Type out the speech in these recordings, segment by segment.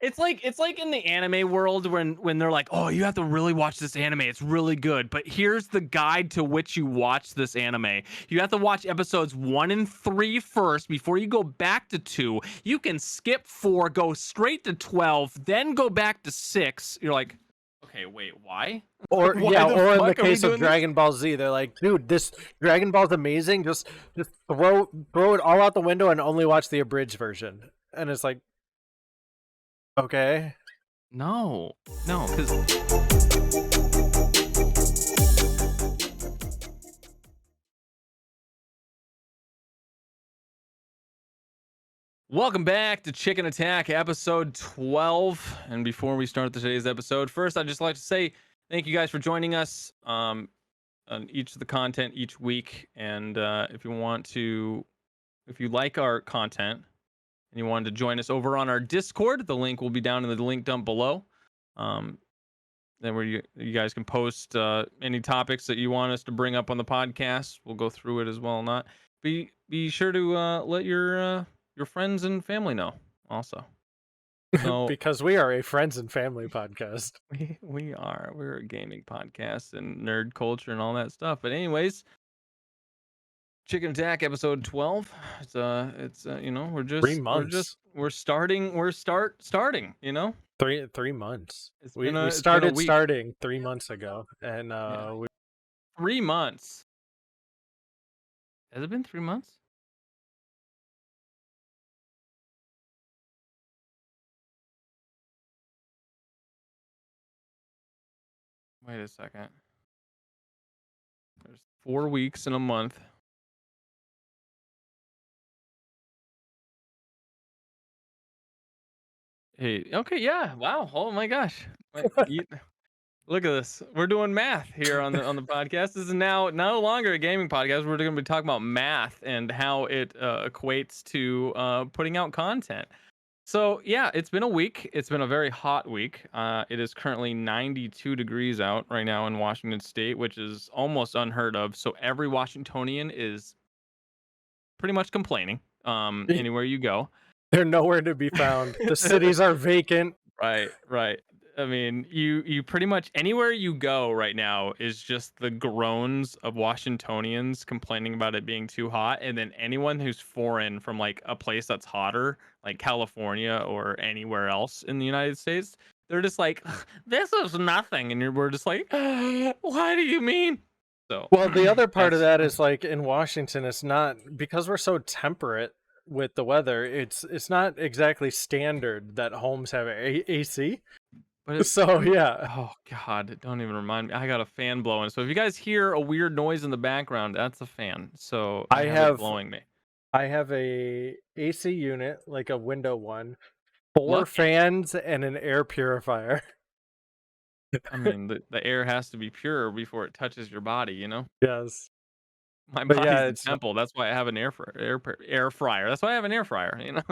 it's like in the anime world when they're like, oh, you have to really watch this anime. It's really good. But here's the guide to which you watch this anime. You have to watch episodes 1 and 3 first before you go back to 2. You can skip 4, go straight to 12, then go back to 6. You're like, okay, wait, why? Or Why the or in the fuck are we case of doing this? Dragon Ball Z, they're like, dude, this Dragon Ball's amazing. Just throw it all out the window and only watch the abridged version. And it's like, okay. No, because welcome back to ChknAtk episode 12. And before we start today's episode, first I'd just like to say thank you guys for joining us on each of the content each week. And if you like our content and you wanted to join us over on our Discord, the link will be down in the link dump below. Then where you guys can post any topics that you want us to bring up on the podcast. We'll go through it as well. Not be sure to let your friends and family know also. So, Because we are a friends and family podcast. we're a gaming podcast and nerd culture and all that stuff. But anyways, ChknAtk episode 12. It's you know, we're 3 months. we're starting, you know. 3 months. It's We been started a week. starting 3 months ago, and Yeah. we 3 months. Has it been 3 months? Wait a second. There's 4 weeks in a month. Hey, okay, yeah. Wow. Oh my gosh. Wait, look at this. We're doing math here on the podcast. This is now no longer a gaming podcast. We're going to be talking about math and how it equates to putting out content. So yeah, it's been a week. It's been a very hot week. It is currently 92 degrees out right now in Washington State, which is almost unheard of. So every Washingtonian is pretty much complaining. Anywhere you go. they're nowhere to be found. The cities are vacant. Right. I mean, you pretty much anywhere you go right now is just the groans of Washingtonians complaining about it being too hot, and then anyone who's foreign from like a place that's hotter, like California or anywhere else in the United States, they're just like, this is nothing, and we're just like, what do you mean? So, Well, the other part of that's that is like in Washington, it's not because we're so temperate with the weather. It's not exactly standard that homes have AC. But So yeah, oh god, don't even remind me. I got a fan blowing. So if you guys hear a weird noise in the background, that's a fan. So I have it blowing me. I have a AC unit, like a window one, 4 Lucky. fans, and an air purifier. I mean, the air has to be pure before it touches your body, you know? Yes. My But body's yeah, the it's temple. That's why I have an air fryer. That's why I have an air fryer, you know?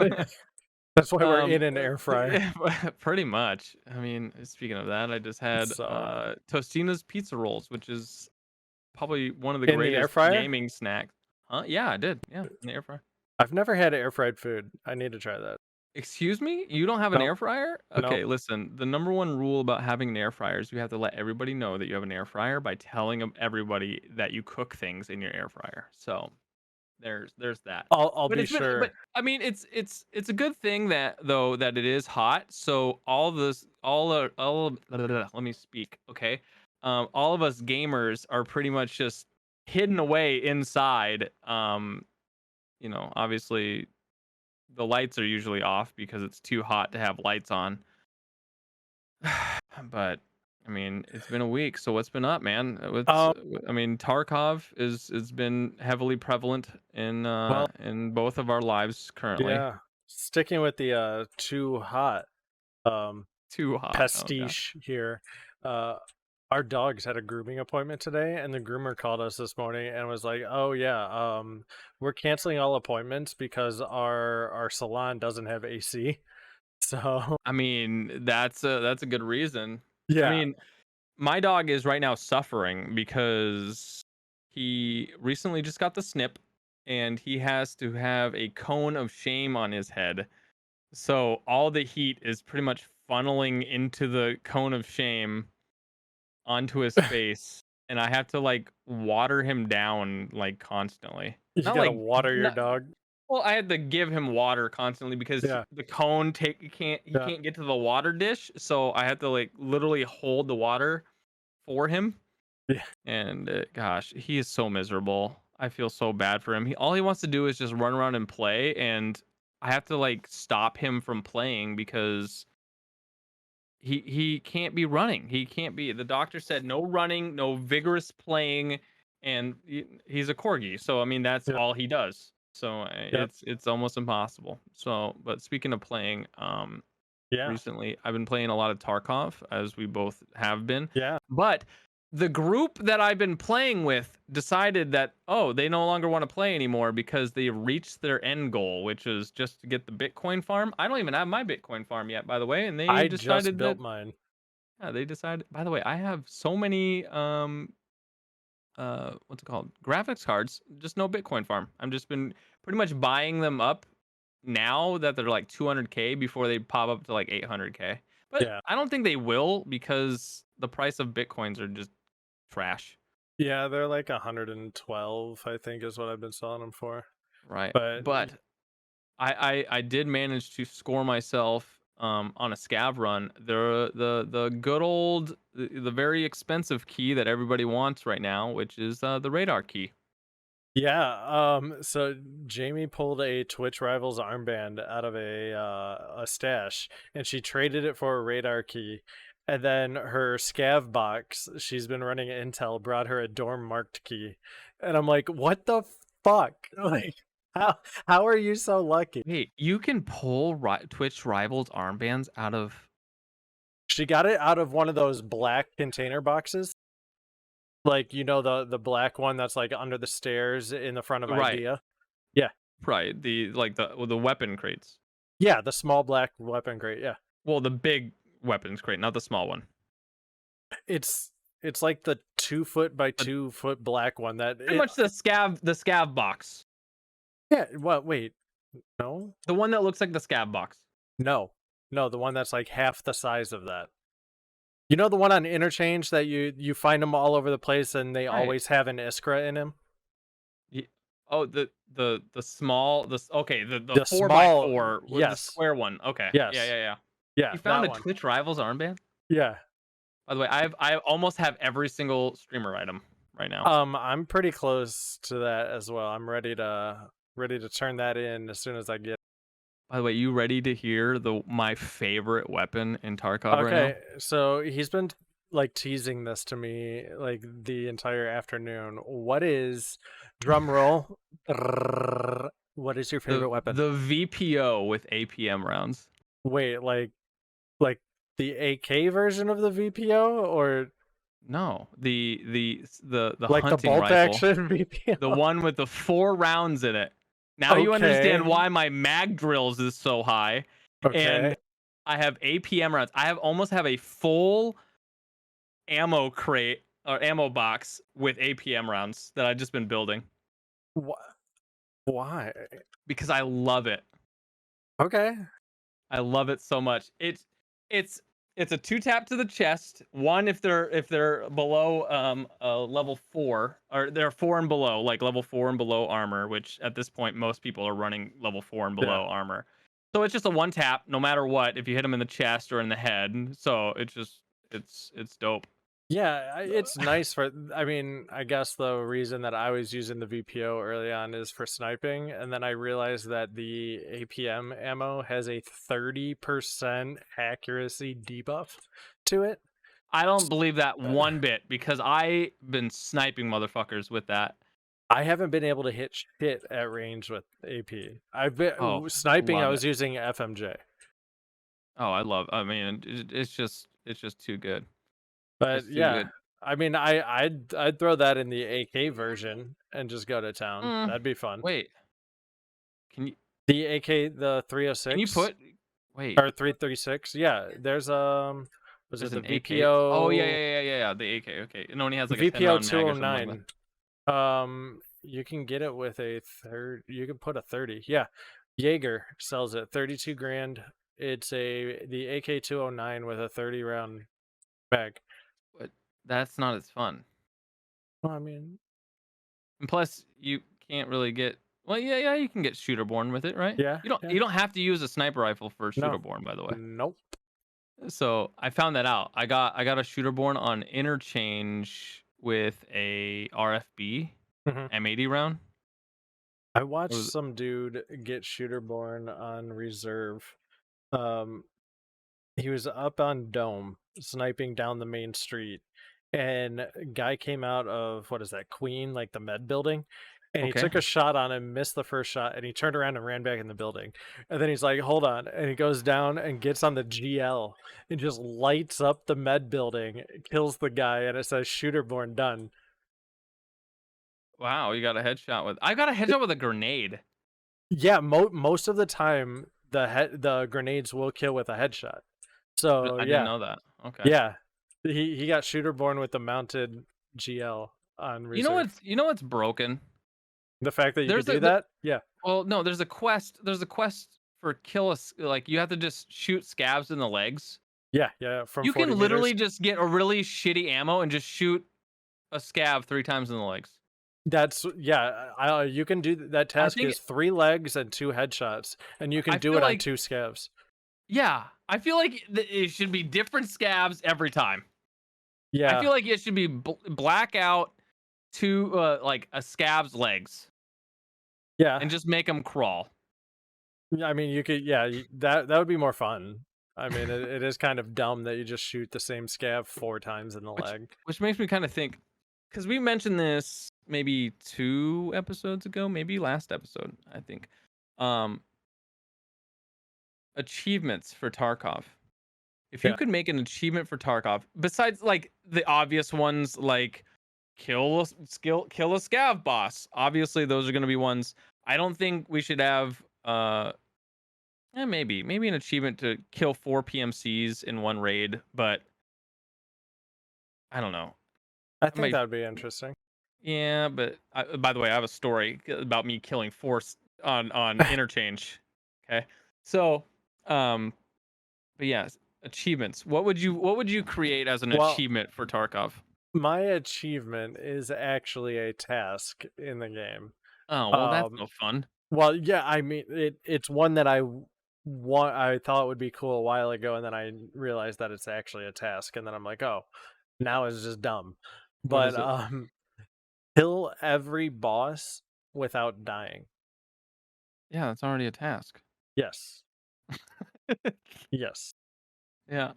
that's why we're in an air fryer. Yeah, pretty much. I mean, speaking of that, I just had So Tostina's pizza rolls, which is probably one of the in the air greatest fryer? gaming snacks. Huh? Yeah, I did. Yeah, in the air fryer. I've never had air fried food. I need to try that. Excuse me? You don't have an No, air fryer? no. Okay, listen. The number one rule about having an air fryer is you have to let everybody know that you have an air fryer by telling everybody that you cook things in your air fryer. So there's that. I'll But be it's been, sure. but I mean, it's a good thing that though that it is hot. So let me speak, okay? All of us gamers are pretty much just hidden away inside. You know, obviously the lights are usually off because it's too hot to have lights on. But I mean, it's been a week, so what's been up, man? I mean, Tarkov is been heavily prevalent Well, in both of our lives currently. yeah. Sticking with the too hot Too hot. pastiche here. Our dogs had a grooming appointment today, and the groomer called us this morning and was like, "Oh yeah, we're canceling all appointments because our salon doesn't have AC." So I mean, that's a good reason. yeah, I mean, my dog is right now suffering because he recently just got the snip and he has to have a cone of shame on his head So all the heat is pretty much funneling into the cone of shame onto his face, and I have to like water him down like constantly. You Not gotta like water your not, dog. well, I had to give him water constantly because Yeah, the cone he yeah, can't get to the water dish, so I had to like literally hold the water for him. yeah, And gosh, he is so miserable. I feel so bad for him. All he wants to do is just run around and play, and I have to like stop him from playing because he can't be running. He can't be. The doctor said no running, no vigorous playing, and he's a corgi. So I mean that's yeah, all he does. So yep, it's almost impossible. So, but speaking of playing, yeah, recently I've been playing a lot of Tarkov, as we both have been. yeah. But the group that I've been playing with decided that, oh, they no longer want to play anymore because they reached their end goal, which is just to get the Bitcoin farm. I don't even have my Bitcoin farm yet, by the way, and they I just decided that, built mine. yeah, they decided, by the way, I have so many what's it called, graphics cards, just no Bitcoin farm. I'm just been pretty much buying them up now that they're like 200k before they pop up to like 800k, but Yeah, I don't think they will because the price of Bitcoins are just trash. yeah, they're like 112, I think, is what I've been selling them for. Right, But but I did manage to score myself on a scav run the good old the very expensive key that everybody wants right now, which is the radar key. yeah, so Jamie pulled a Twitch Rivals armband out of a stash, and she traded it for a radar key. And then her scav box, she's been running Intel, brought her a dorm marked key. And I'm like, what the fuck? Like, how how are you so lucky? Wait, you can pull Twitch Rivals armbands out of? She got it out of one of those black container boxes. Like, the black one that's like under the stairs in the front of Right, Idea. Yeah. right, the like the weapon crates. Yeah, the small black weapon crate. Yeah. Well, the big weapons crate, not the small one. It's it's like the 2 foot by But 2 foot black one pretty much the scav box. yeah, what, wait, no? The one that looks like the scav box. No. No, the one that's like half the size of that. You know the one on Interchange that you find them all over the place and they Right. always have an Iskra in him? Oh, the small okay, the The 4 by small 4 with the yes. square one. Okay. Yeah, Yes. yeah, yeah. Yeah, You found that a one. Twitch Rivals armband? Yeah. By the way, I almost have every single streamer item right now. I'm pretty close to that as well. I'm ready to turn that in as soon as I get. By the way, you ready to hear my favorite weapon in Tarkov right now? Okay, so he's been like teasing this to me like the entire afternoon. What is, drum roll? What is your favorite weapon? The VPO with APM rounds. Wait, like the AK version of the VPO, or No, the like the hunting bolt rifle. action VPO? The one with the 4 rounds in it. Now you understand Okay. why my mag drills is so high. And Okay. I have APM rounds. I almost have a full ammo crate or ammo box with APM rounds that I've just been building Why? because I love it. Okay. I love it so much. It's it's a 2 tap to the chest. One if they're below level 4, or they're 4 and below, like level 4 and below armor, which at this point most people are running level 4 and Yeah. below armor. So it's just a 1 tap no matter what if you hit them in the chest or in the head. So it's just it's dope. Yeah, it's nice for. I mean, I guess the reason that I was using the VPO early on is for sniping, and then I realized that the APM ammo has a 30% accuracy debuff to it. I don't believe that one bit because I've been sniping motherfuckers with that. I haven't been able to hit shit at range with AP. I've been Oh, sniping. I love was it. using FMJ, Oh, I mean, it's just too good. but It's too yeah, good. I mean, I'd throw that in the AK version and just go to town. Mm, That'd be fun. wait, can you The AK, the can you 306. put wait? Or 336. Yeah, there's was it There's the an AK. Oh yeah, yeah, VPO yeah, yeah, yeah. The AK. Okay, it only has the like a 10 VPO round mag or something like that. 209. You can get it with a third. You can put a 30. Yeah, Jaeger sells it 32 grand. It's the AK-209 with a 30 round bag. But that's not as fun. Well, I mean, And plus, you can't really get. Well, yeah, you can get shooterborn with it, right? yeah, You don't. yeah. You don't have to use a sniper rifle for No. shooterborn, by the way. Nope. So I found that out. I got a shooterborn on interchange with a RFB Mhm. M80 round. I It watched was some dude get shooterborn on reserve. Um, he was up on Dome sniping down the main street, and a guy came out of what is that, Queen, like the med building, and he okay. took a shot on him, missed the first shot, and he turned around and ran back in the building. And then he's like, "Hold on," and he goes down and gets on the GL and just lights up the med building, kills the guy, and it says "Shooterborn done." Wow, you got a headshot with. I got a headshot with a grenade. Yeah, most of the time the grenades will kill with a headshot. So I didn't yeah, know that. Okay. yeah, he got shooterborn with the mounted GL on reserve. You know what's broken? The fact that you could There's do that, yeah, well, no, there's a quest. There's a quest for like you have to just shoot scabs in the legs. yeah, from You 40 can literally meters. just get a really shitty ammo and just shoot a scab 3 times in the legs. That's yeah. You can do that. I Task think is 3 legs and 2 headshots, and you can I do feel it on like 2 scavs. yeah, I feel like it should be different scabs every time. I Yeah, feel like it should be black out to like a scab's legs yeah. and just make them crawl. I mean, you could, yeah. That would be more fun. I mean, it is kind of dumb that you just shoot the same scav 4 times in the leg. Which makes me kind of think, because we mentioned this maybe 2 episodes ago, maybe last episode, I think. Um, Achievements for Tarkov. If you Yeah. could make an achievement for Tarkov, besides like the obvious ones like kill a scav boss, obviously those are going to be ones. I don't think we should have maybe an achievement to kill 4 PMCs in one raid, but I don't know. I I think might that would be interesting. Yeah, but by the way, I have a story about me killing force on interchange. Okay, so but yeah, achievements. What would you create as an Well, achievement for Tarkov? my achievement is actually a task in the game. Oh well, that's Um, no fun. well, yeah, I mean, it's one that I thought would be cool a while ago, and then I realized that it's actually a task, and then I'm like, oh, now it's just dumb. What But is it? kill every boss without dying. Yeah, that's already a task. Yes, yes. Yeah,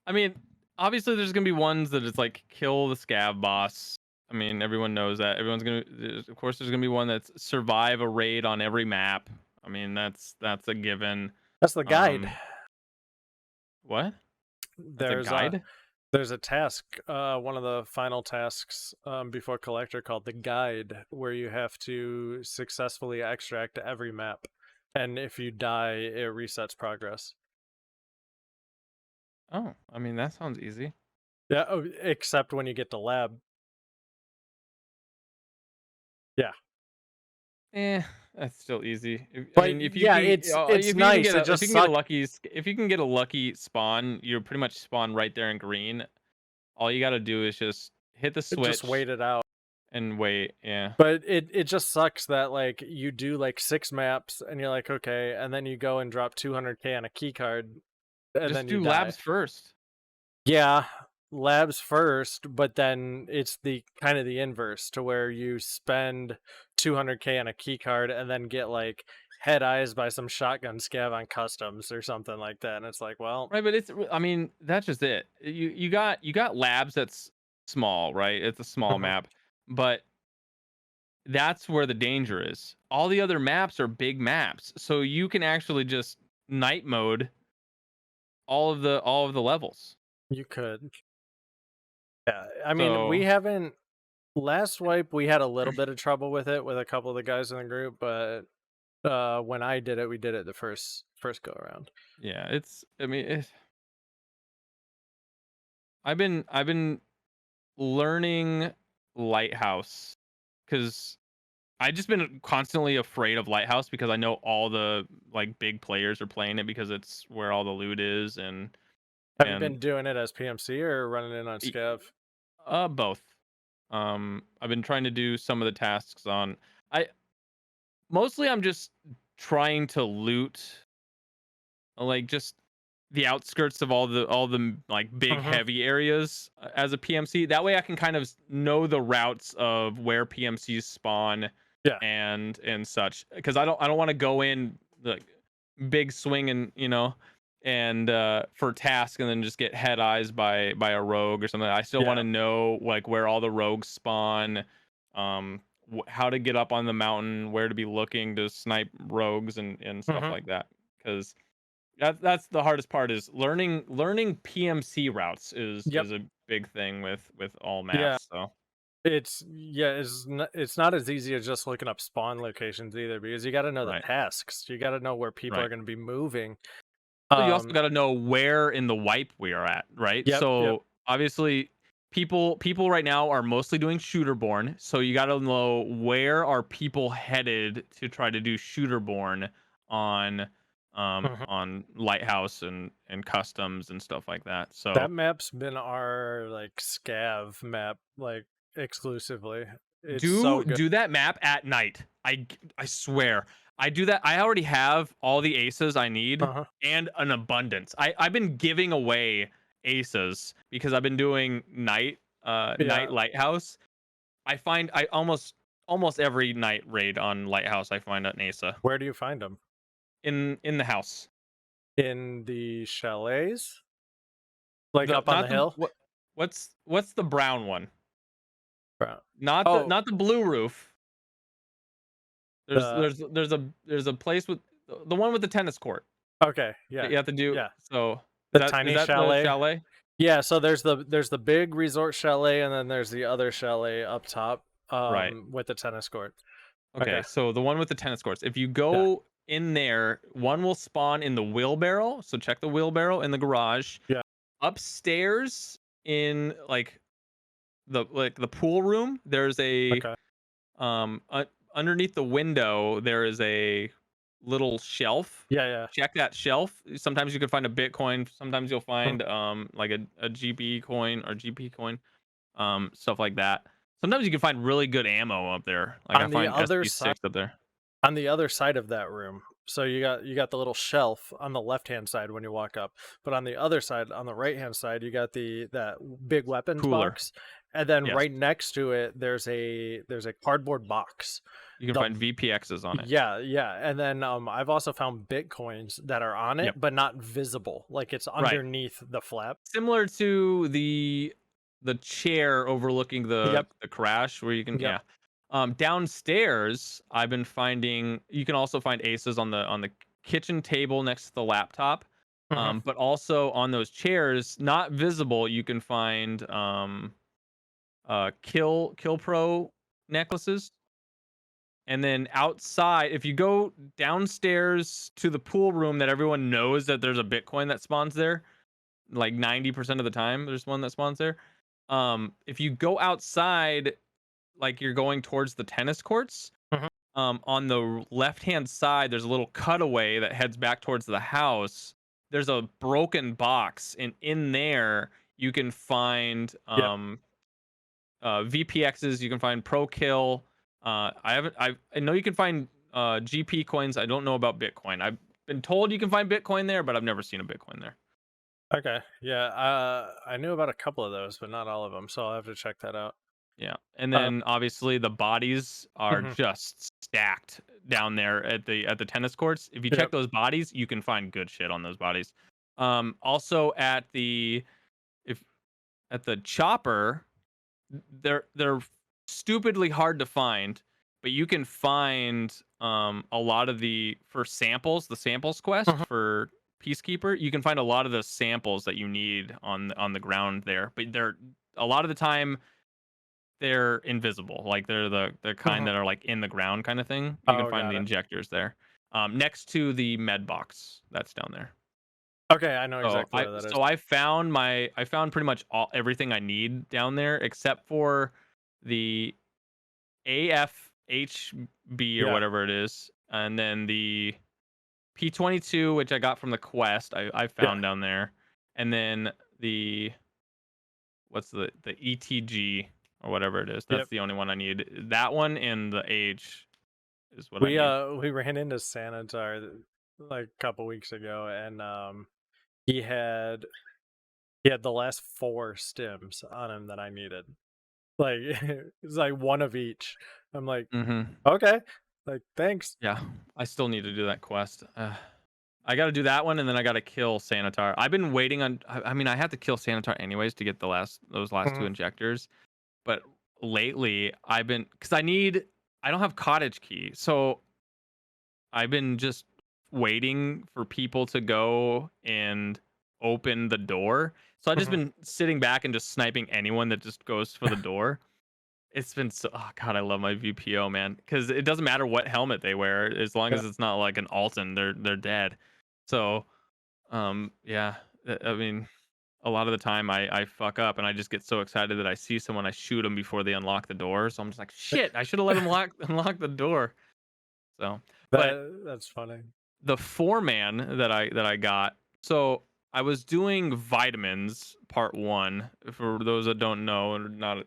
I mean, obviously there's gonna be ones that it's like kill the scav boss. I mean, everyone knows that. Of course, there's gonna be one that's survive a raid on every map. I mean, that's a given. That's the guide. Um, what? That's a There's a guide? there's a task, one of the final tasks before Collector called the Guide, where you have to successfully extract every map, and if you die, it resets progress. Oh, I mean, that sounds easy. Yeah, except when you get to lab. Yeah, Eh, that's still easy. I but mean, yeah, it's if you can nice. get It if you just can get a sucks. lucky if you can get a lucky spawn, you pretty much spawn right there in green. All you got to do is just hit the Just switch wait it out. and wait. Yeah. But it just sucks that like you do like 6 maps and you're like okay, and then you go and drop 200K on a key card, and Just then you do die. labs first. Yeah, labs first, but then it's the kind of the inverse to where you spend 200K on a key card and then get like head eyes by some shotgun scav on customs or something like that. And it's like, well, Right, but I mean, that's just it. You got labs that's small, right? It's a small mhm, map, but that's where the danger is. All the other maps are big maps, so you can actually just night mode all of the levels. you could. Yeah, I mean, we So haven't. Last wipe, we had a little bit of trouble with it with a couple of the guys in the group, but when I did it, we did it the first go around. yeah, it's I mean, I've been learning Lighthouse because I just been constantly afraid of Lighthouse because I know all the like big players are playing it because it's where all the loot is Have you and been doing it as PMC or running it on e- Scav? both. I've been trying to do some of the tasks on. I mostly I'm just trying to loot like just the outskirts of all the like big Hmm. heavy areas as a PMC. That way I can kind of know the routes of where PMCs spawn Yeah. and such. Because I don't want to go in like big swing and and for task and then just get head eyes by a rogue or something. I still want Yeah. to know like where all the rogues spawn, how to get up on the mountain, where to be looking to snipe rogues and stuff Hmm. like that. Because that's the hardest part is learning PMC routes Yep. is a big thing with all Yeah. maps. So It's not as easy as just looking up spawn locations either, because you got to know the right, tasks. You got to know where people are right. going to be moving. So you also Um. got to know where in the wipe we are at, right? Yep. Yep. So obviously people right now are mostly doing shooterborn. So you got to know where are people headed to try to do shooterborn on Mhm. on Lighthouse and customs and stuff like that. So That map's been our like scav map like exclusively. It's so good. do that map at night. I swear. I do that. I already have all the aces I need Uh-huh. and an abundance. I've been giving away aces because I've been doing night Yeah. lighthouse. I find I almost every night raid on lighthouse I find an asa Where do you find them? in the house. In the chalets? Like The up on the not the hill? what's the brown one? Bro. Not the Oh, not the blue roof. There's the there's there's a place with the one with the tennis court okay, that yeah. you have to do. Yeah. So The is tiny that the chalet. chalet? Yeah, so there's the big resort chalet, and then there's the other chalet up top Right. with the tennis court. Okay. Okay. So the one with the tennis courts. If you Yeah. go in there, one will spawn in the wheelbarrow. So check the wheelbarrow in the garage. Yeah. Upstairs in like the pool room, there's a Okay. underneath the window there is a little shelf. Yeah, yeah. Check that shelf. Sometimes you can find a Bitcoin. Sometimes you'll Mhm. find like a GP coin or GP coin, stuff like that. Sometimes you can find really good ammo up there. Like I On the find other side SP6 up there. on the other side of that room. So you got the little shelf on the left-hand side when you walk up, but on the other side, on the right-hand side, you got that big weapons Cooler. box, and then Yes. right next to it there's a cardboard box. You can The find VPXs on it. Yeah, yeah, and then I've also found bitcoins that are on it Yep. but not visible, like it's Right. underneath the flap. Similar to the chair overlooking Yep, the crash where you can yep. yeah. Downstairs, I've been finding you can also find aces on the kitchen table next to the laptop. Mhm. But also on those chairs, not visible, you can find kill pro necklaces. And then outside, if you go downstairs to the pool room that everyone knows that there's a Bitcoin that spawns there, like 90% of the time there's one that spawns there. If you go outside, like you're going towards the tennis courts, Mhm. on the left hand side, there's a little cutaway that heads back towards the house. There's a broken box, and in there you can find Yep. VPXs. You can find Pro Kill. I know you can find GP coins. I don't know about Bitcoin. I've been told you can find Bitcoin there, but I've never seen a Bitcoin there. Okay. Yeah, I knew about a couple of those, but not all of them, so I'll have to check that out. Yeah. And Uh, then obviously the bodies are mhm. just stacked down there at the tennis courts. If you check Yep. those bodies, you can find good shit on those bodies. Also at the if at the chopper, they're stupidly hard to find, but you can find a lot of the for samples, the samples quest Mhm. for Peacekeeper, you can find a lot of the samples that you need on the ground there. But they're a lot of the time they're invisible. Like they're the kind Mhm. that are like in the ground kind of thing. You can Oh, find got the it. injectors there. Next to the med box that's down there. Okay, I know exactly where that is. So I found pretty much everything I need down there except for the AF HB or Yeah. whatever it is, and then the P22, which I got from the quest. I Yeah. found down there, and then the what's the ETG or whatever it is. That's Yep. the only one I need. That one and the H is what I We need. we ran into Sanitar like a couple weeks ago, and he had the last 4 stims on him that I needed. Like it's like one of each. I'm like, Mm-hmm. okay, like thanks. Yeah, I still need to do that quest. I got to do that one, and then I got to kill Sanitar. I've been waiting on. I mean, I have to kill Sanitar anyways to get those last 2 Mhm. injectors. But lately, I've been because I don't have cottage key, so I've been just waiting for people to go and open the door. So I've just Mhm. been sitting back and just sniping anyone that just goes for the door. It's been so oh god, I love my VPO, man, because it doesn't matter what helmet they wear as long Yeah. as it's not like an Alton, they're dead. So, yeah, I mean, a lot of the time I fuck up and I just get so excited that I see someone, I shoot them before they unlock the door. So I'm just like, shit, I should have let them unlock the door. So, but That's funny. the 4-man that I got. So I was doing vitamins part 1 for those that don't know and not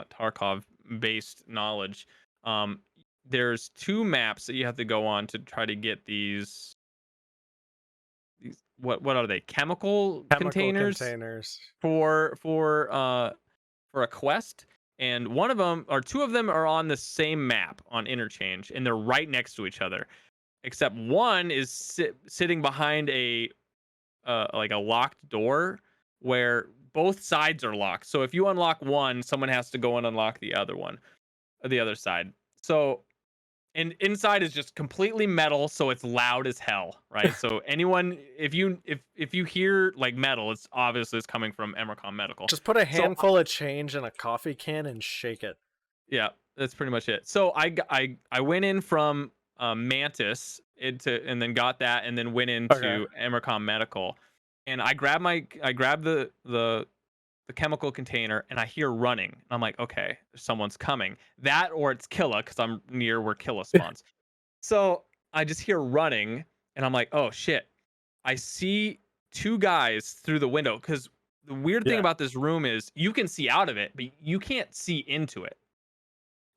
Tarkov based knowledge. Um there's 2 maps that you have to go on to try to get these what are they? Chemical Chemical containers containers. for a quest, and one of them or 2 of them are on the same map on interchange and they're right next to each other, except one is sitting behind a like a locked door where both sides are locked. So if you unlock one, someone has to go and unlock the other one, the other side. So and inside is just completely metal, so it's loud as hell, right? So anyone, if you hear like metal, it's coming from Emercom Medical. Just put a So handful of change in a coffee can and shake it. yeah, that's pretty much it. So I went in from Mantis into and then got that and then went Okay. into Emercom Medical, and I grabbed the chemical container and I hear running. And I'm like, okay, someone's coming. That or it's Killa because I'm near where Killa spawns. So I just hear running and I'm like, oh shit. I see 2 guys through the window because the weird thing Yeah. about this room is you can see out of it, but you can't see into it.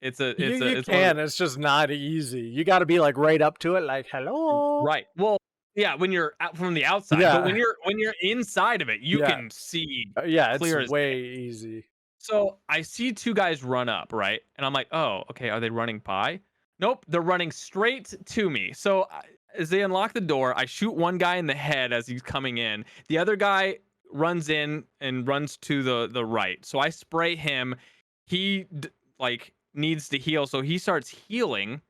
You It's one of can, it's just not easy. You gotta be, like, right up to it, like, the "Hello?" right. Well, yeah, when you're out from the outside, but Yeah. when you're inside of it, you Yeah. can see Yeah, it's clear as day. way easy. So I see 2 guys run up, right? And I'm like, oh, okay, are they running by? Nope, they're running straight to me. So as they unlock the door, I shoot one guy in the head as he's coming in. The other guy runs in and runs to the right. So I spray him. He like needs to heal, so he starts healing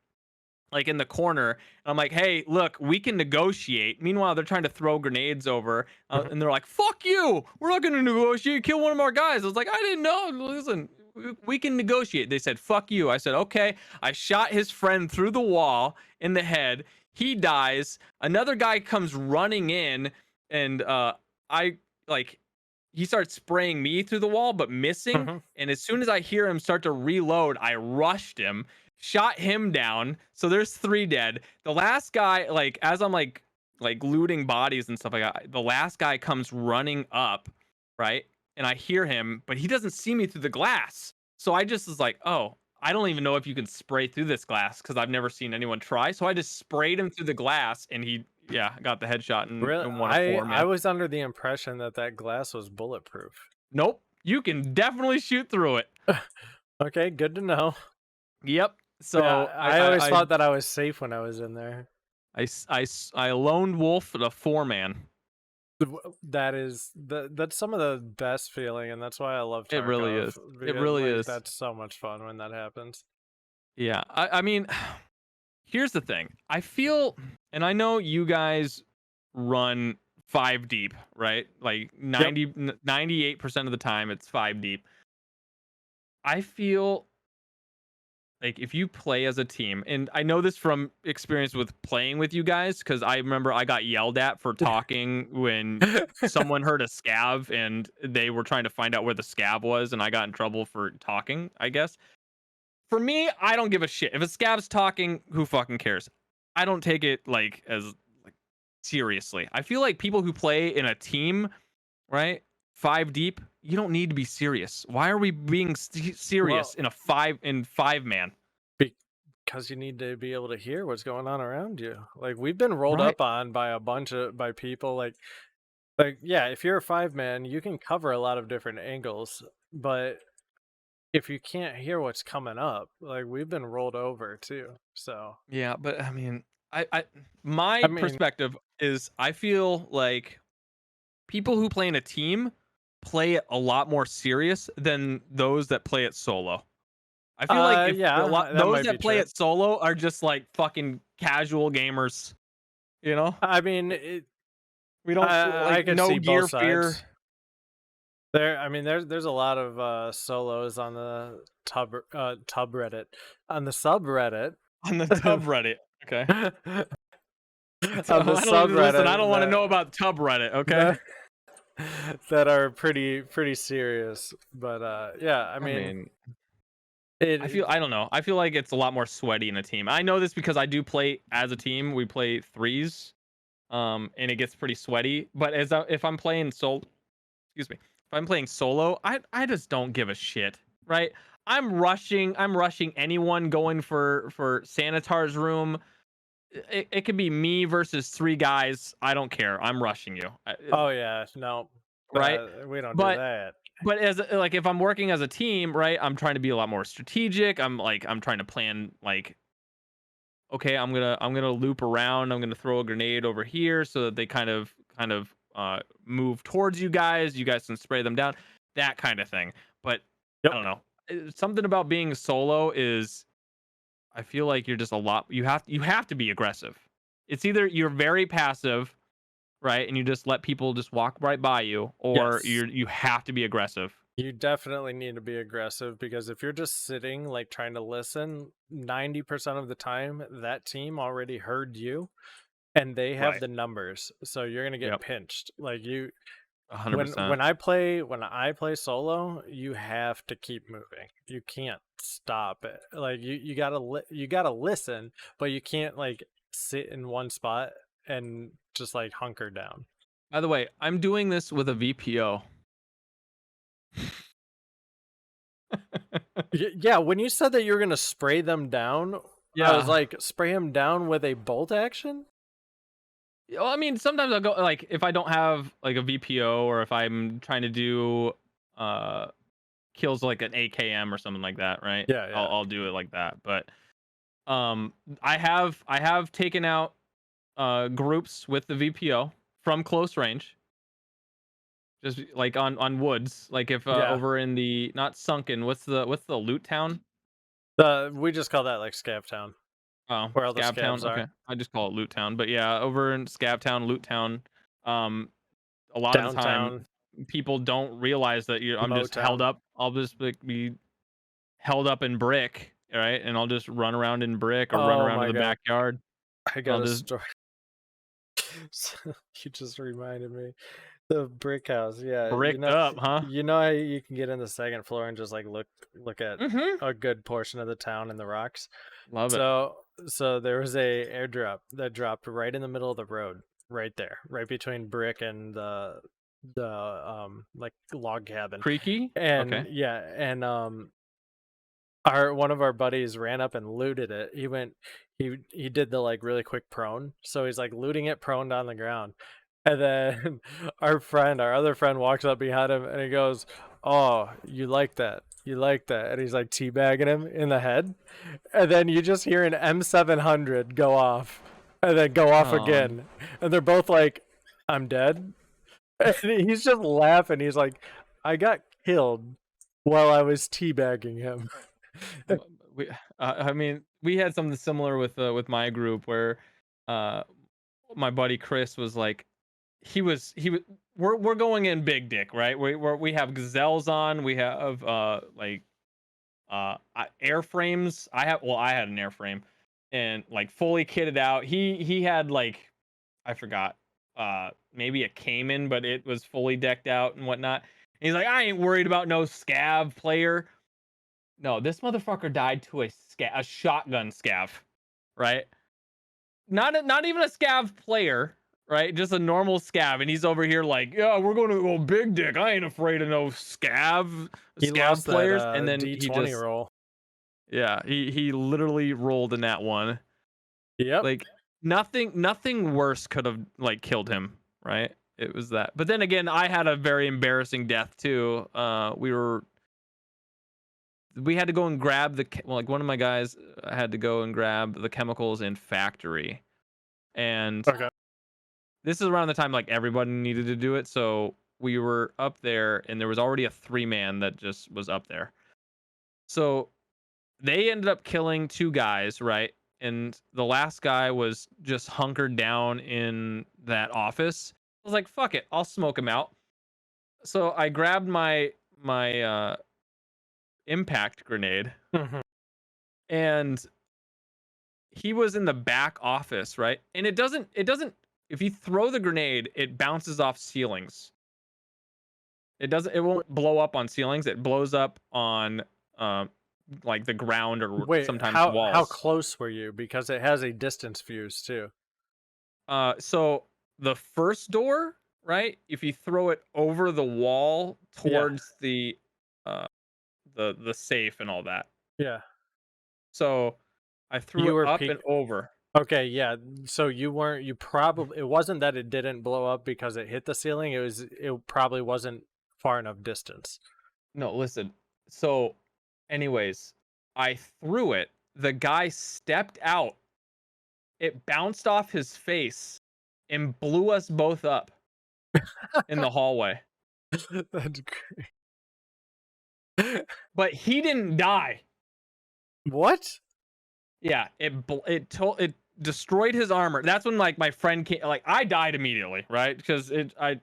like in the corner. And I'm like, hey, look, we can negotiate. Meanwhile, they're trying to throw grenades over, Mhm. and they're like, fuck you. We're not going to negotiate. Kill one of our guys. I was like, I didn't know. Listen, we can negotiate. They said, fuck you. I said, okay. I shot his friend through the wall in the head. He dies. Another guy comes running in, and I like he starts spraying me through the wall, but missing. Mhm. And as soon as I hear him start to reload, I rushed him, shot him down. So there's 3 dead. The last guy, like as I'm like looting bodies and stuff like that, the last guy comes running up, right? And I hear him, but he doesn't see me through the glass. So I just was like, oh, I don't even know if you can spray through this glass because I've never seen anyone try. So I just sprayed him through the glass, and he, yeah, got the headshot Really? and won a I 4-man. was under the impression that that glass was bulletproof. Nope, you can definitely shoot through it. Okay, good to know. Yep. Yeah, So I always thought that I was safe when I was in there. I lone wolf the 4-man. That's some of the best feeling, and that's why I love It really Tarkov, is. It because, really like, is. that's so much fun when that happens. Yeah. I mean, here's the thing. I feel, and I know you guys run 5 deep, right? Like Yep. 98% of the time it's 5 deep. I feel like if you play as a team, and I know this from experience with playing with you guys, because I remember I got yelled at for talking when someone heard a scav and they were trying to find out where the scav was, and I got in trouble for talking, I guess. for me, I don't give a shit if a scab's talking. Who fucking cares? I don't take it like as like seriously. I feel like people who play in a team, right, 5 deep, you don't need to be serious. Why are we being serious Well, in a 5 man? because you need to be able to hear what's going on around you. Like we've been rolled Right. up on by a bunch of by people like yeah, if you're a 5 man, you can cover a lot of different angles, but if you can't hear what's coming up, like we've been rolled over too. So Yeah, but I mean, I my mean, perspective is I feel like people who play in a team play it a lot more serious than those that play it solo. I feel like if a lot yeah, that those might be that play true. it solo are just like fucking casual gamers, you know? I mean, We don't I like could no see both gear fear sides. I mean, there's a lot of solos on the tub Reddit, on the subreddit, on the tub Reddit. Okay. on the I don't listen, I subreddit don't want to know about tub Reddit, okay? that that are pretty serious. But yeah, I I mean, mean, it I don't know. I feel like it's a lot more sweaty in a team. I know this because I do play as a team. We play threes. And it gets pretty sweaty, but if I'm playing excuse me, if I'm playing solo, I just don't give a shit, right? I'm rushing anyone going for Sanitar's room. It could be me versus 3 guys. I don't care. I'm rushing you. oh yeah, no, Right? we don't do But that. as like if I'm working as a team, right? I'm trying to be a lot more strategic. I'm trying to plan like, okay, I'm gonna loop around. I'm gonna throw a grenade over here so that they kind of move towards you guys. You guys can spray them down, that kind of thing. But I Yep. don't know. Something about being solo is I feel like you're just a lot. You have to be aggressive. It's either you're very passive, right, and you just let people just walk right by you, or Yes. you have to be aggressive. You definitely need to be aggressive because if you're just sitting like trying to listen, 90% of the time that team already heard you and they have Right. the numbers. So you're going to get Yep. pinched. Like you 100%. when I play solo, you have to keep moving. You can't stop it. Like you got to listen, but you can't like sit in one spot and just like hunker down. By the way, I'm doing this with a VPO. Yeah, when you said that you were going to spray them down, I was Yeah. like, spray them down with a bolt action? Well, I mean, sometimes I'll go like if I don't have like a VPO or if I'm trying to do uh kills like an AKM or something like that, right? Yeah, I'll yeah. I'll do it like that. But I have taken out groups with the VPO from close range. Just like on woods, like if Yeah. over in the not sunken, what's the loot town? We just call that like Scab Town, Oh, where all the Scab Town. scabs Okay, are. I just call it Loot Town. But yeah, over in Scab Town, Loot Town, um, a lot of the time Downtown, people don't realize that I'm just held Motown. up. I'll just like, be held up in brick, right? And I'll just run around in brick or run Oh around to my the god. backyard. I And I'll got a just story. You just reminded me. The brick house, yeah. bricked up, huh? You know how you can get in the second floor and just like look at Mm-hmm. a good portion of the town and the rocks. Love it. So there was a airdrop that dropped right in the middle of the road, right there, right between brick and the like log cabin. Creaky. And Okay. yeah, and our one of our buddies ran up and looted it. He did the like really quick prone. So he's like looting it prone on the ground. And then our other friend walks up behind him and he goes, "Oh, you like that? You like that?" And he's like teabagging him in the head. And then you just hear an M700 go off and then go off Oh, again. And they're both like, "I'm dead." And he's just laughing. He's like, "I got killed while I was teabagging him." um, we. I mean, we had something similar with my group where, uh, my buddy Chris was like, he was we're going in big dick, right? We have gazelles on, we have like airframes. I had an airframe and like fully kitted out. He had like I forgot maybe a Cayman, but it was fully decked out and whatnot. And he's like, I ain't worried about no scav player. No, this motherfucker died to a shotgun scav, right? Not even a scav player, right? Just a normal scav, and he's over here like, yeah, we're going to go big dick. I ain't afraid of no He scav lost that players. And then he D20 just, roll. yeah, he literally rolled in that one. Yep. Like nothing worse could have like killed him, right? It was that. But then again, I had a very embarrassing death too. We had to go and grab like one of my guys had to go and grab the chemicals in factory, and Okay. this is around the time like everybody needed to do it. So we were up there, and there was already a 3-man that just was up there. So they ended up killing 2 guys, right? And the last guy was just hunkered down in that office. I was like, fuck it, I'll smoke him out. So I grabbed my impact grenade, Mhm. and he was in the back office, right? And it doesn't if you throw the grenade, it bounces off ceilings. It won't blow up on ceilings. It blows up on like the ground or Wait, sometimes how walls. close were you? Because it has a distance fuse too. So the first door, right? If you throw it over the wall Yeah. towards uh the safe and all that. Yeah. So I threw You it were up peek. and over. Okay, yeah. So you weren't. You probably. It wasn't that it didn't blow up because it hit the ceiling. It was. It probably wasn't far enough distance. No, listen. So anyways, I threw it. The guy stepped out. It bounced off his face and blew us both up in the hallway. That's great. But he didn't die. What? Yeah, it destroyed his armor. That's when like my friend came, like I died immediately, right? Because I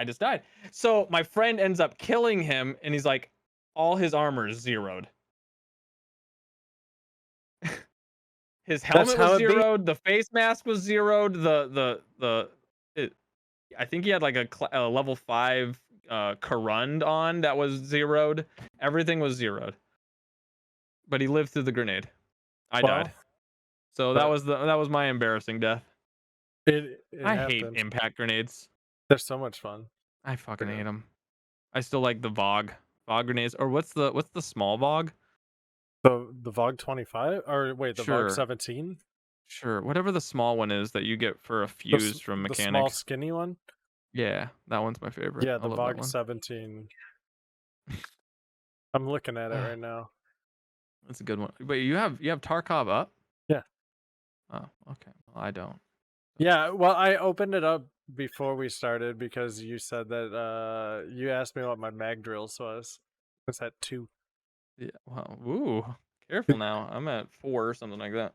just died. So my friend ends up killing him, and he's like, all his armor is zeroed. His That's helmet was how it be. zeroed. The face mask was zeroed. I think he had like a level 5 Karund on that was zeroed. Everything was zeroed. But he lived through the grenade. I died. Well, So but that was my embarrassing death. it I hate happens. impact grenades. They're so much fun. I fucking hate them. I still like the VOG grenades, or what's the small VOG? The VOG 25 or wait, the VOG Sure, 17? sure, whatever the small one is that you get for a The fuse from the small mechanic. skinny one? Yeah, that one's my favorite. Yeah, I the love that VOG one. 17. I'm looking at it right now. That's a good one. But you have Tarkov up? Yeah. Oh, okay. Well, I don't. Yeah, well, I opened it up before we started because you said that you asked me what my mag drills was. It's at 2. Yeah. Well, ooh, careful now. I'm at 4 or something like that.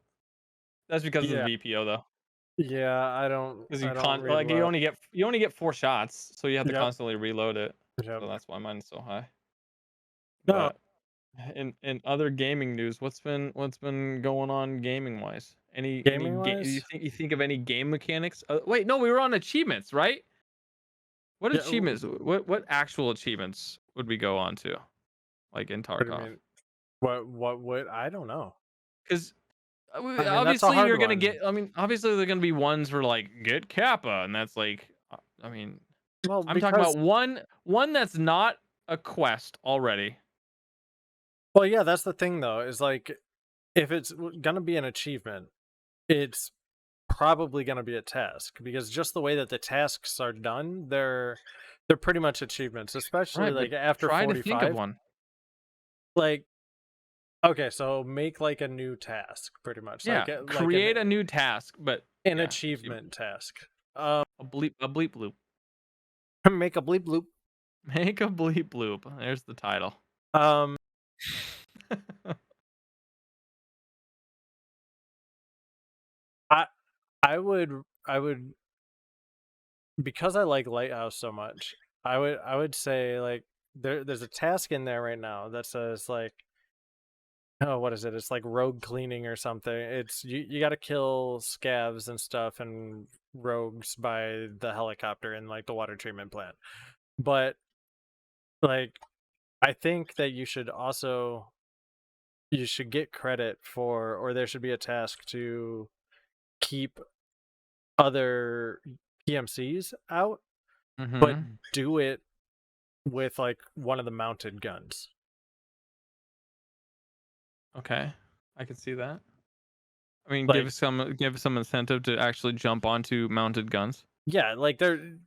That's because of Yeah. the VPO though. Yeah, Because I don't read you well. only get 4 shots, so you have to Yep. constantly reload it. Yep. So that's why mine's so high. No. But in other gaming news, what's been going on gaming wise? Gaming You wise? think of any game mechanics? Wait, no, we were on achievements, right? What Yeah, achievements? What actual achievements would we go on to, like in what do you Tarkov? mean? What would I don't know. Because I mean, that's a obviously hard you're gonna one. get. I mean, obviously they're gonna be ones for like get Kappa, and that's like, I mean, Well, I'm talking because about one that's not a quest already. well, yeah, that's the thing though, is like if it's gonna be an achievement, it's probably gonna be a task because just the way that the tasks are done, they're pretty much achievements, especially Right, but like after try to think of 45. one. Like, okay, so make like a new task, pretty much Yeah, like create a new task, but an yeah, achievement task. a bleep bloop. Make a bleep loop. Make a bleep bloop. There's the title. Um, I I would because I like Lighthouse so much. I would say like there's a task in there right now that says like, oh, what is it? It's like rogue cleaning or something. It's you got to kill scavs and stuff and rogues by the helicopter and like the water treatment plant. But like I think that you should get credit for, or there should be a task to keep other PMCs out, but Mm-hmm. do it with like one of the mounted guns. Okay, I can see that. I mean, Like, give some incentive to actually jump onto mounted guns. yeah, like the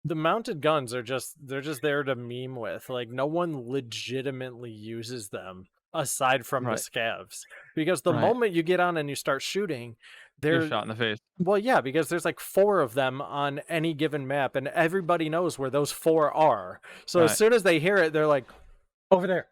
mounted guns are they're just there to meme with. Like, no one legitimately uses them aside from the Right. scavs. Because the Right. moment you get on and you start shooting, Get there shot in the face. well, yeah, because there's like 4 of them on any given map, and everybody knows where those 4 are. So as Right. soon as they hear it, they're like, over there.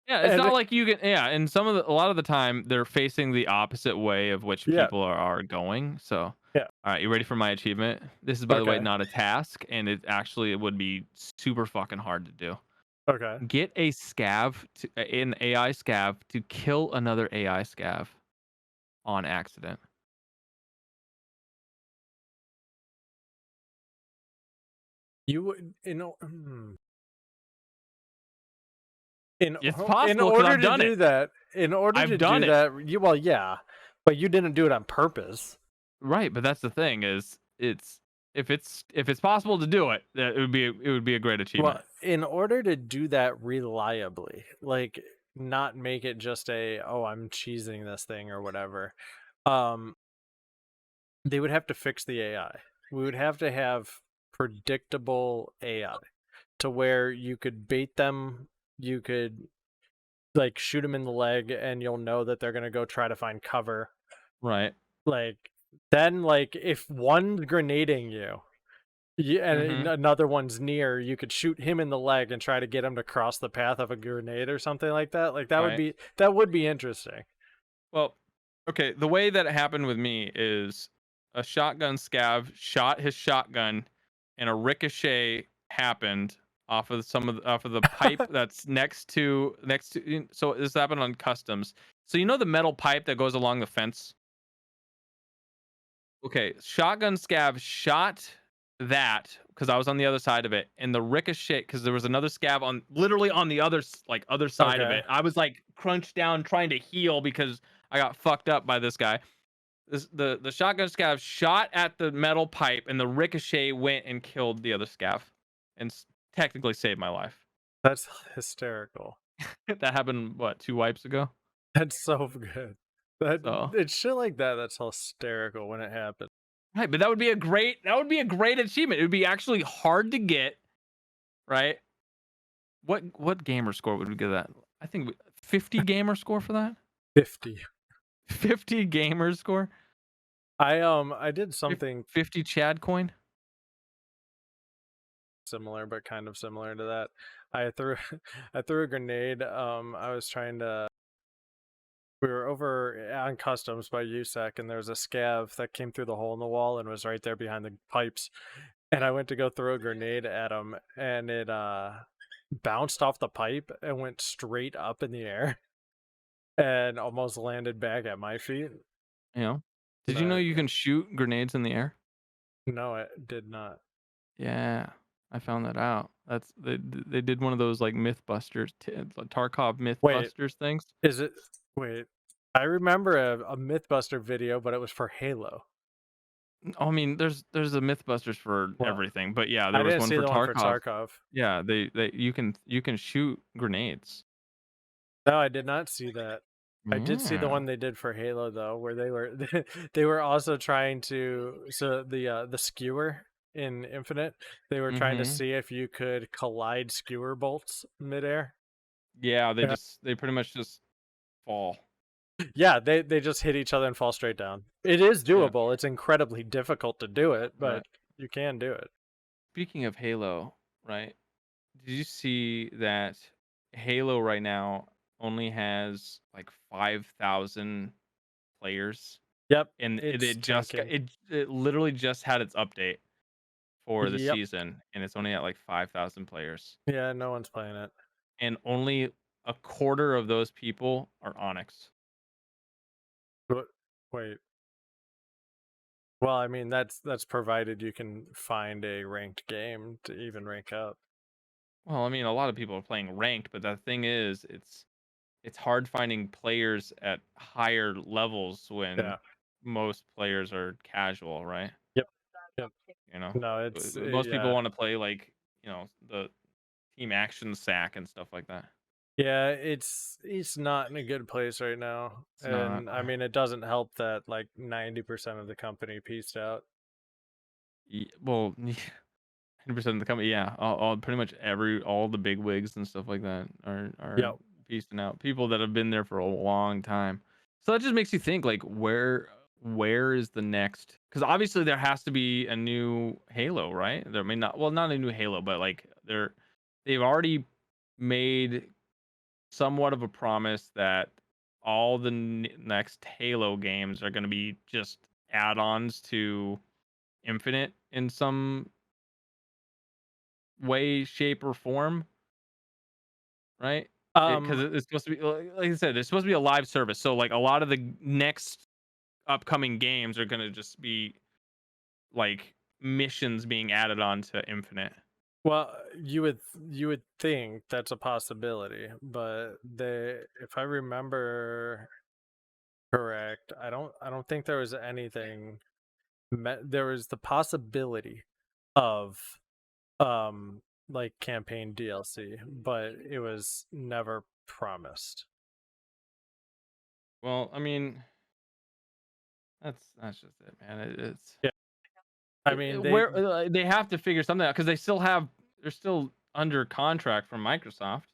Yeah, it's And not like you can. Yeah, and a lot of the time they're facing the opposite way of which yeah, people are going. So, all yeah, right, you ready for my achievement? This is, by the way, okay, not a task, and it would be super fucking hard to do. okay. Get a scav an AI scav to kill another AI scav on accident. You would, in It's in possible because order I've to done it. do that, in order I've to done do it. that, well, yeah, but you didn't do it on purpose. Right, but that's the thing is it's if it's possible to do it, that it would be a great achievement. Well, in order to do that reliably, like not make it just a oh I'm cheesing this thing or whatever, um, they would have to fix the AI. We would have to have predictable AI to where you could bait them, you could like shoot them in the leg, and you'll know that they're gonna go try to find cover. Right. Like then, like if one's grenading you, yeah, and Mhm. another one's near, you could shoot him in the leg and try to get him to cross the path of a grenade or something like that. Like Right. that would be interesting. Well, okay, the way that it happened with me is a shotgun scav shot his shotgun and a ricochet happened off of the pipe that's so this happened on customs. So you know the metal pipe that goes along the fence? Okay, shotgun scav shot that because I was on the other side of it, and the ricochet because there was another scav on literally on the other side of Okay. it. I was like crunched down trying to heal because I got fucked up by this guy. The shotgun scav shot at the metal pipe, and the ricochet went and killed the other scav, and technically saved my life. That's hysterical. That happened what 2 wipes ago. That's so good. That So it's shit like that that's hysterical when it happens. right, but that would be a great achievement. It would be actually hard to get right. What gamer score would we give that? I think 50 gamer score for that. 50. 50 gamer score. I did something 50 Chad coin. similar, but kind of similar to that. I threw I threw a grenade. I was trying to we were over on customs by USEC, and there was a scav that came through the hole in the wall and was right there behind the pipes. And I went to go throw a grenade at him, and it bounced off the pipe and went straight up in the air and almost landed back at my feet. You know. Did you know But you can shoot grenades in the air? no, it did not. Yeah, I found that out. They did one of those like MythBusters, Tarkov Wait, MythBusters things. is it? Wait, I remember a MythBuster video, but it was for Halo. I mean, there's a MythBusters for Well, everything, but yeah, there I was didn't one see for the one for Tarkov. Tarkov. Yeah, they you can shoot grenades. No, I did not see that. I did see the Yeah. one they did for Halo though, where they were they were also trying to the skewer in Infinite, they were trying to Mhm. see if you could collide skewer bolts midair. Yeah, Yeah, they pretty much just fall. yeah, they just hit each other and fall straight down. It is Yeah. doable. It's incredibly difficult to do it, but Right. you can do it. Speaking of Halo, right? Did you see that Halo right now only has like 5,000 players Yep, and it's tanking. it literally just had its update for the Yep. season and it's only at like 5,000 players Yeah, no one's playing it. and only a quarter of those people are Onyx. But wait. Well, I mean that's provided you can find a ranked game to even rank up. Well, I mean, a lot of people are playing ranked, but the thing is, it's hard finding players at higher levels when Yeah. most players are casual, right? Yep. Yep. You know, No, it's most people yeah. want to play like the team action sack and stuff like that. Yeah, it's not in a good place right now. It's not. And I mean it doesn't help that like 90% of the company pieced out. Well, 100% of the company, yeah, all pretty much all the big wigs and stuff like that are Yep. piecing out. People that have been there for a long time. So that just makes you think like where is the next? Because obviously there has to be a new Halo, right? There may not, well, not a new Halo, but like they've already made somewhat of a promise that all the next Halo games are going to be just add-ons to Infinite in some way, shape, or form, right? Because Um it's supposed to be like I said, it's supposed to be a live service. So like a lot of the next upcoming games are gonna just be like missions being added on to Infinite. well, you would think that's a possibility, but they if I remember correct, I don't think there was anything there was the possibility of like campaign DLC, but it was never promised. Well, I mean, that's just it, man. Yeah. I mean they Where they have to figure something out because they're still under contract from Microsoft,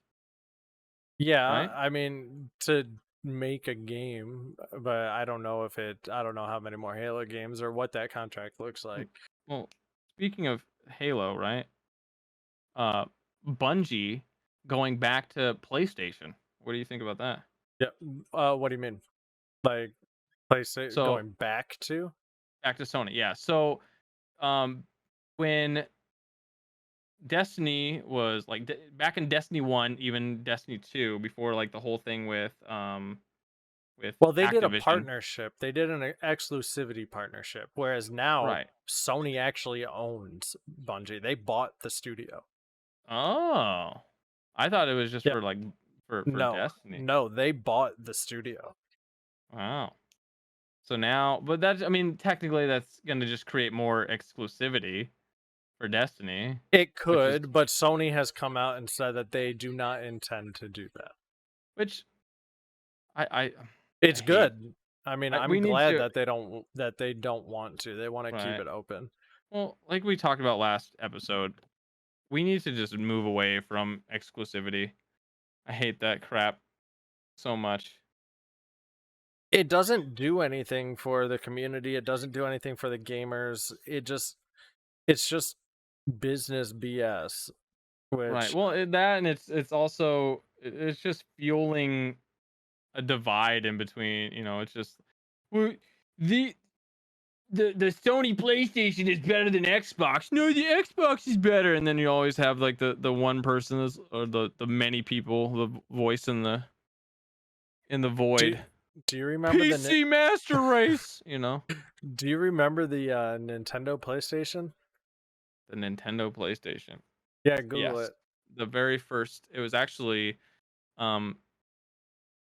yeah, right? I mean to make a game, but I don't know how many more Halo games or what that contract looks like. Well, speaking of Halo, right? uh Bungie going back to PlayStation. What do you think about that? Yeah. What do you mean? Like PlayStation So going back to? back to Sony, yeah. So um when Destiny was like back in Destiny 1, even Destiny 2, before like the whole thing with Well, they did a Activision, partnership. They did an exclusivity partnership, whereas now right? Sony actually owns Bungie. They bought the studio. Oh, I thought it was just Yep. for like for No, Destiny. no, they bought the studio. Wow. So now, but that's, I mean, technically that's going to just create more exclusivity for Destiny, It which is could, but Sony has come out and said that they do not intend to do that. which I I It's hate. good. I mean, We I'm need glad to, that they don't want to. They want to keep right. it open. Well, like we talked about last episode, we need to just move away from exclusivity. I hate that crap so much. It doesn't do anything for the community. It doesn't do anything for the gamers. It's just business BS, Right. which Well, that, and it's also it's just fueling a divide in between. It's just well, the the Sony PlayStation is better than Xbox. No, the Xbox is better, and then you always have like the one person or the many people, the voice in the do void. do you remember PC Master Race. do you remember the Nintendo PlayStation? The Nintendo PlayStation. Yeah, Google Yes, it. the very first. It was actually um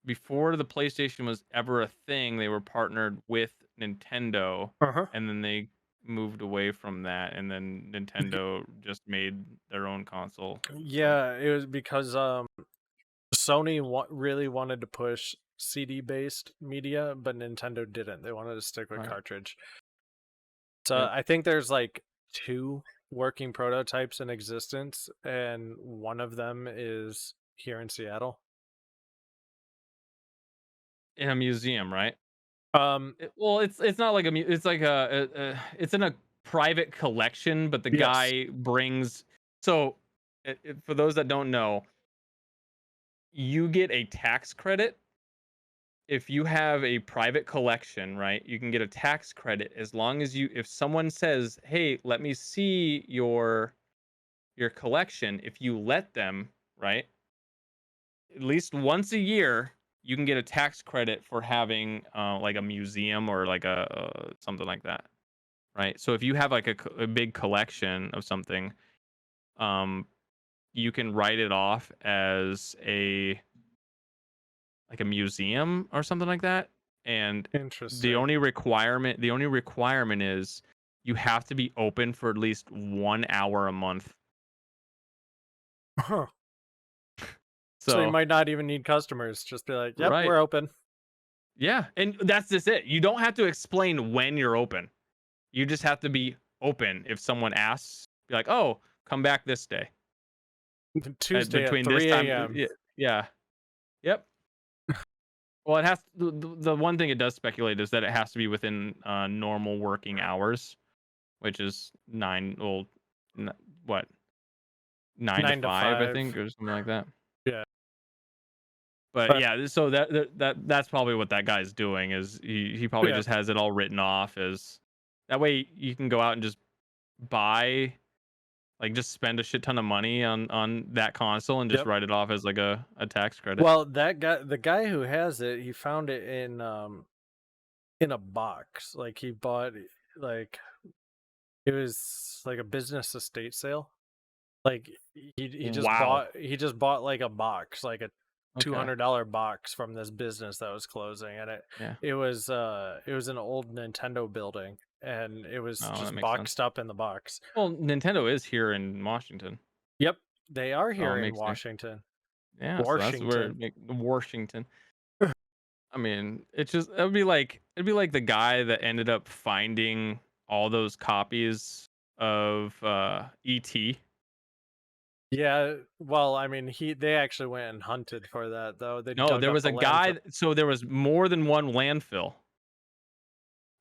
before the PlayStation was ever a thing. They were partnered with Nintendo, Uh-huh. and then they moved away from that, and then Nintendo just made their own console. So Yeah, it was because Sony really wanted to push CD based media, but Nintendo didn't. They wanted to stick with right. cartridge. So Yep. I think there's like two working prototypes in existence, and one of them is here in Seattle. In a museum, right? Um, Well, it's not like it's like it's in a private collection, but the yes. guy brings. So for those that don't know, you get a tax credit if you have a private collection, right? You can get a tax credit as long as if someone says, "Hey, let me see your collection." If you let them, right? At least once a year, you can get a tax credit for having like a museum or like a something like that, right? So if you have like a big collection of something, um you can write it off as like a museum or something like that. And the Interesting. only requirement is you have to be open for at least 1 hour a month. Huh. So you So might not even need customers. Just be like, "Yep, right. we're open." Yeah, and that's just it. You don't have to explain when you're open. You just have to be open. If someone asks, be like, "Oh, come back this day Tuesday at between this 3 time." a.m. Yeah. Yep. Well, it has the one thing it does speculate is that it has to be within normal working hours, which is what 9 to 9 to 5, I 5. think, or something like that. Yeah. But But yeah, so that's probably what that guy's doing is he probably yeah. just has it all written off as that way you can go out and just buy like just spend a shit ton of money on that console and just Yep. write it off as like a tax credit. Well, the guy who has it, he found it in a box. Like he bought like it was like a business estate sale. Like Wow. he just bought like a box, like a Okay. $200 box from this business that was closing, and Yeah. it was an old Nintendo building, and it was Oh, that just makes sense. boxed up in the box. Well, Nintendo is here in Washington. Yep, they are So it here in makes sense. Washington. Yeah, so that's where Washington. Washington. I mean, it'd be like the guy that ended up finding all those copies of ET. Yeah, well, I mean, they actually went and hunted for that though. They No, dug there up was the a landfill. guy so there was more than one landfill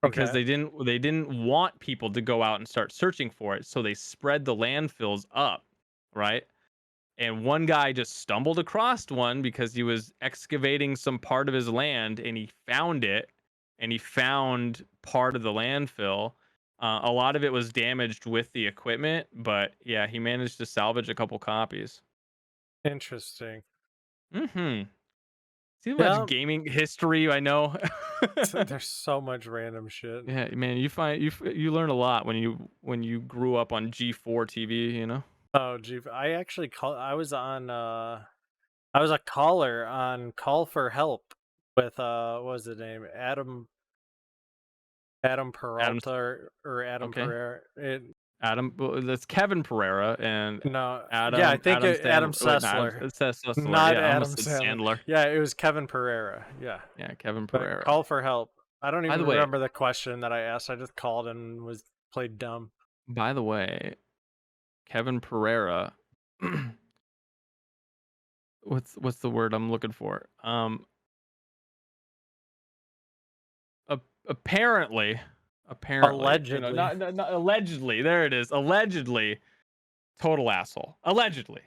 because Okay. they didn't want people to go out and start searching for it, so they spread the landfills up, right? And one guy just stumbled across one because he was excavating some part of his land and he found it and he found part of the landfill. A lot of it was damaged with the equipment, but yeah, he managed to salvage a couple copies. Interesting. Mm-hmm. See how much Yeah, gaming history I know. there's so much random shit. Yeah, man, you learn a lot when you grew up on G4 TV, you know. Oh, gee, I actually I was on I was a caller on Call for Help with what was the name? Adam Adam's Peralta or Adam okay. Pereira. Well, that's Kevin Pereira and No, yeah, I think Adam Adam Sandler. Wait, no, Sessler, it says Sessler. not Yeah, I Adam almost said Sandler. Sandler. Yeah, it was Kevin Pereira. Yeah, Yeah, Kevin but Pereira. Call for Help. I don't By even the way, remember the question that I asked. I just called and was played dumb. by the way, Kevin Pereira. What's the word I'm looking for? Apparently, Allegedly. not allegedly. There it is. Allegedly, total asshole. Allegedly.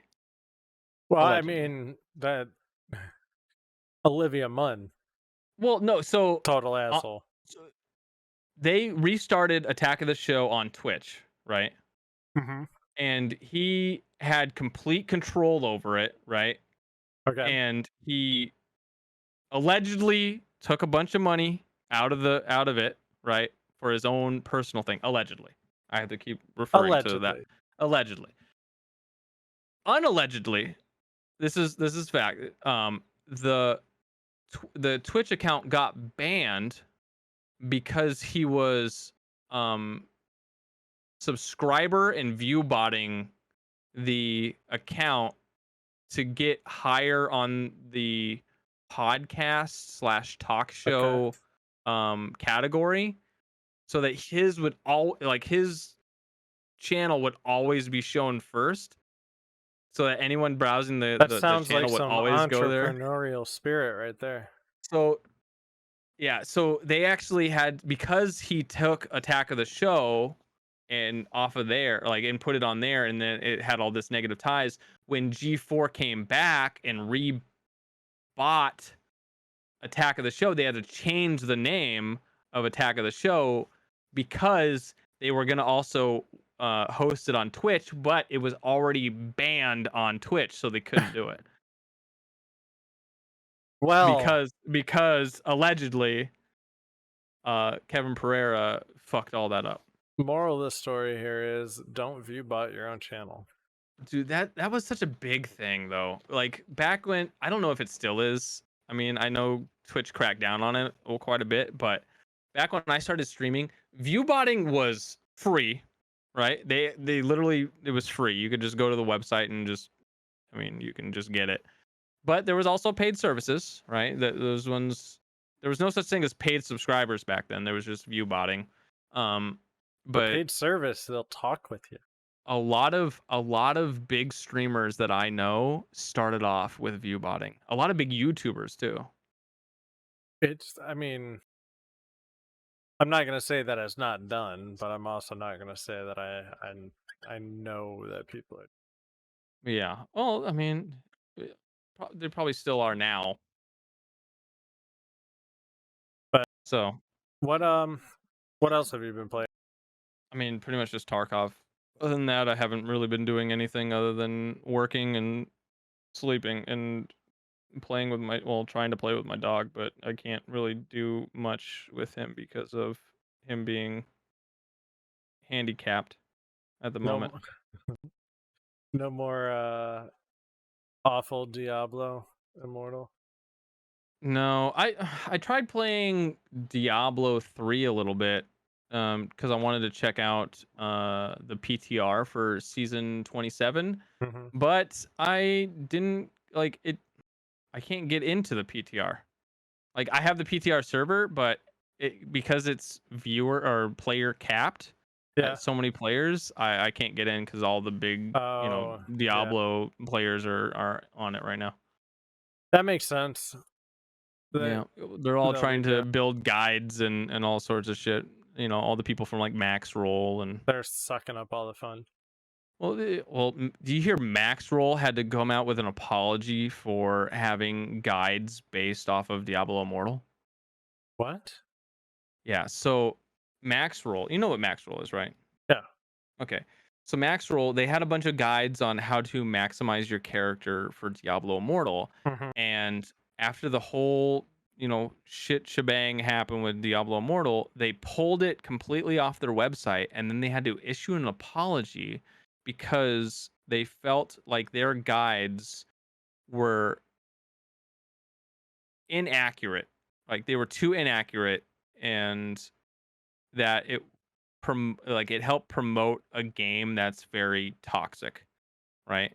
Well, I Allegedly. mean that Olivia Munn, Well, no. total Uh, asshole. so they restarted Attack of the Show on Twitch, right? Hmm. And he had complete control over it, right? Okay. And he allegedly took a bunch of money out of it, right, for his own personal thing. Allegedly, I have to keep referring to that. Allegedly. Allegedly, unallegedly, this is fact. The Twitch account got banned because he was subscriber and view botting the account to get higher on the podcast slash talk Okay. show category so that his channel would always be shown first so that anyone browsing That the sounds like channel would some always go there. entrepreneurial spirit right there. So yeah, so they actually had because he took Attack of the Show and off of there, like and put it on there, and then it had all this negative ties. When G4 came back and rebought Attack of the Show, they had to change the name of Attack of the Show because they were gonna also host it on Twitch, but it was already banned on Twitch, so they couldn't do it Well, because allegedly Kevin Pereira fucked all that up. moral of the story here is don't view bot your own channel. Dude, that was such a big thing though. Like back when, I don't know if it still is. I mean, I know Twitch cracked down on it quite a bit, but back when I started streaming, viewbotting was free, right? They literally, it was free. You could just go to the website and just, I mean, you can just get it. But there was also paid services, right? Those ones, there was no such thing as paid subscribers back then. There was just viewbotting. Um, For but paid service, they'll talk with you. a lot of big streamers that I know started off with viewbotting. A lot of big YouTubers too. I mean, I'm not gonna say that it's not done, but I'm also not gonna say that I know that people are. Yeah. Well, I mean, eh, they probably still are now. But So, what um, what else have you been playing? I mean, pretty much just Tarkov. Other than that, I haven't really been doing anything other than working and sleeping and playing with my, well, trying to play with my dog, but I can't really do much with him because of him being handicapped at the moment. No, no more awful Diablo Immortal. No, I tried playing Diablo 3 a little bit cuz I wanted to check out the PTR for season 27, Mm-hmm. but I didn't like it. I can't get into the PTR. Like I have the PTR server, but because it's viewer or player capped Yeah. at so many players, I can't get in cuz all the big, Oh, yeah. Diablo players are on it right now. That makes sense. Yeah, they're all They'll trying leave to you. build guides and all sorts of shit. All the people from like Max Roll and, They're sucking up all the fun. do you hear Max Roll had to come out with an apology for having guides based off of Diablo Immortal? What? Yeah, so Max Roll, you know what Max Roll is, right? Yeah. Okay. So Max Roll, they had a bunch of guides on how to maximize your character for Diablo Immortal. Mm-hmm. And after the whole, shit shebang happened with Diablo Immortal, they pulled it completely off their website and then they had to issue an apology because they felt like their guides were inaccurate. Like they were too inaccurate and that it helped promote a game that's very toxic, right?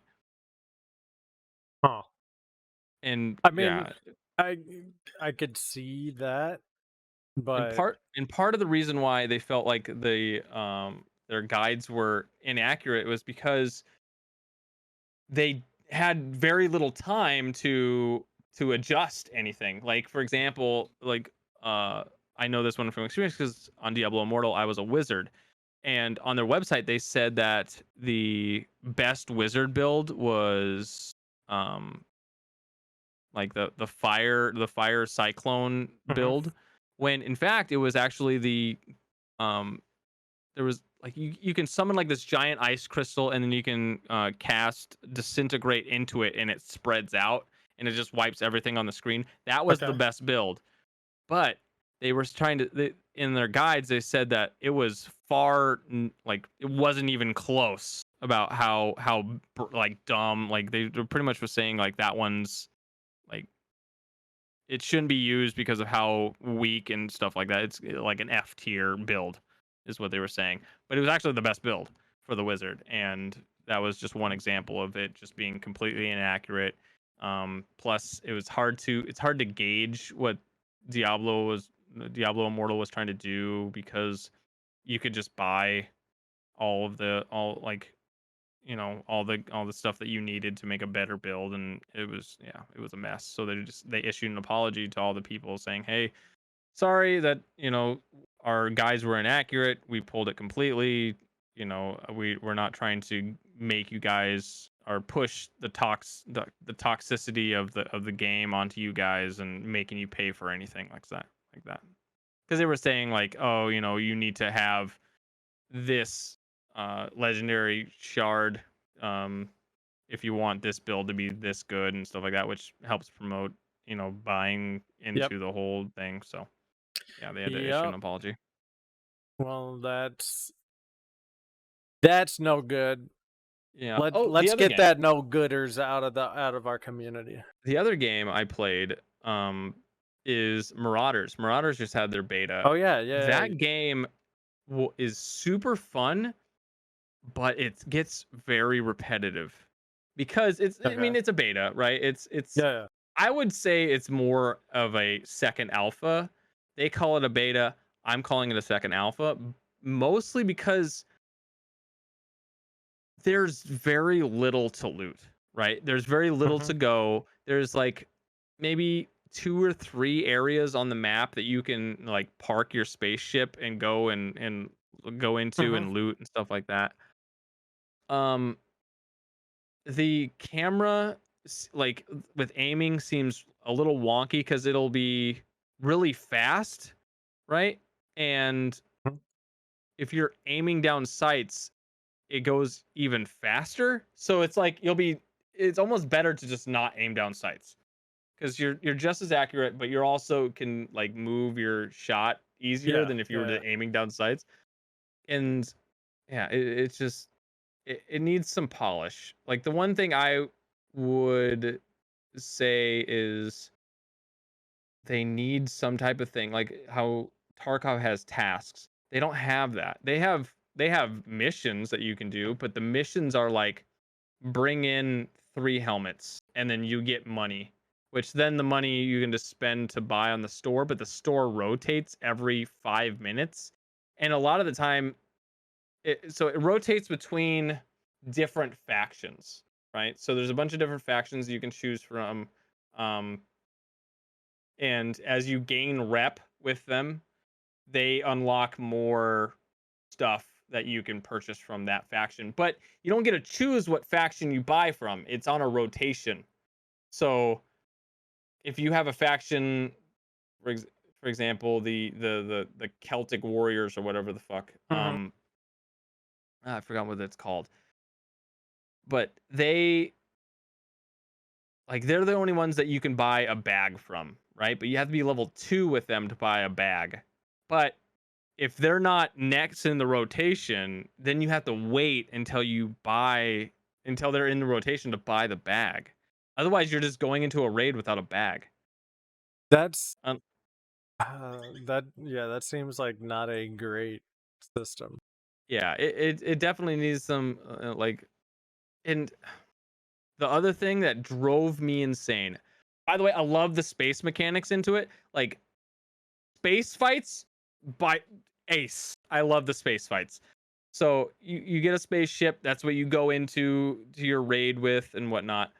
Huh. And I mean, yeah, I I could see that, and but part of the reason why they felt like their guides were inaccurate was because they had very little time to adjust anything. Like for example, like I know this one from experience because on Diablo Immortal I was a wizard, and on their website they said that the best wizard build was um like the fire cyclone Mhm. build, when in fact it was actually um there was like you can summon like this giant ice crystal and then you can cast disintegrate into it and it spreads out and it just wipes everything on the screen. That was the Okay. best build. But they were in their guides they said that it was like it wasn't even close about like dumb, like they were pretty much was saying like that one's like it shouldn't be used because of how weak and stuff like that. It's like an F tier build, is what they were saying. But it was actually the best build for the wizard, and that was just one example of it just being completely inaccurate. Plus, it's hard to gauge what Diablo Immortal was trying to do because you could just buy all like all the stuff that you needed to make a better build, and it was a mess. So they issued an apology to all the people saying, hey, sorry that our guys were inaccurate, we pulled it completely. We're not trying to make you guys or push the toxicity of the game onto you guys and making you pay for anything like that, because they were saying like, oh, you need to have this legendary shard um if you want this build to be this good and stuff like that, which helps promote buying Yep. into the whole thing. So yeah, they had to issue an Yep. apology. Well, that's no good. Yeah. Oh, Let's get that no gooders out of our community. the other game I played is Mauraders. Mauraders just had their beta. Oh yeah. That game is super fun, but it gets very repetitive because I mean, Okay. it's a beta, right? Yeah. I would say it's more of a second alpha. They call it a beta. I'm calling it a second alpha, mostly because there's very little to loot, right? There's very little Mhm. to go. There's like maybe 2 or 3 areas on the map that you can like park your spaceship and go into Mhm. and loot and stuff like that. Um, the camera like with aiming seems a little wonky because it'll be really fast, right? And Mhm. if you're aiming down sights, it goes even faster. So it's like it's almost better to just not aim down sights because you're just as accurate, but you're also can like move your shot easier Yeah. than if you were Yeah. to aiming down sights. And yeah, it's just it needs some polish. Like the one thing I would say is they need some type of thing like how Tarkov has tasks. They don't have that. They have missions that you can do, but the missions are like bring in 3 helmets and then you get money, which then the money you can just spend to buy on the store, but the store rotates every 5 minutes. And a lot of the time so it rotates between different factions, right? So there's a bunch of different factions you can choose from. Um, and as you gain rep with them, they unlock more stuff that you can purchase from that faction. But you don't get to choose what faction you buy from. It's on a rotation. So if you have a faction, for, for example, the Celtic Warriors or whatever the fuck, Mhm. I forgot what it's called, but they're the only ones that you can buy a bag from, right? But you have to be level 2 with them to buy a bag. But if they're not next in the rotation, then you have to wait until they're in the rotation to buy the bag. Otherwise, you're just going into a raid without a bag. That's Um, that seems like not a great system. yeah, it definitely needs some and the other thing that drove me insane. By the way, I love the space mechanics into it. Like space fights by ace. I love the space fights. So you get a spaceship. That's what you go to your raid with and whatnot.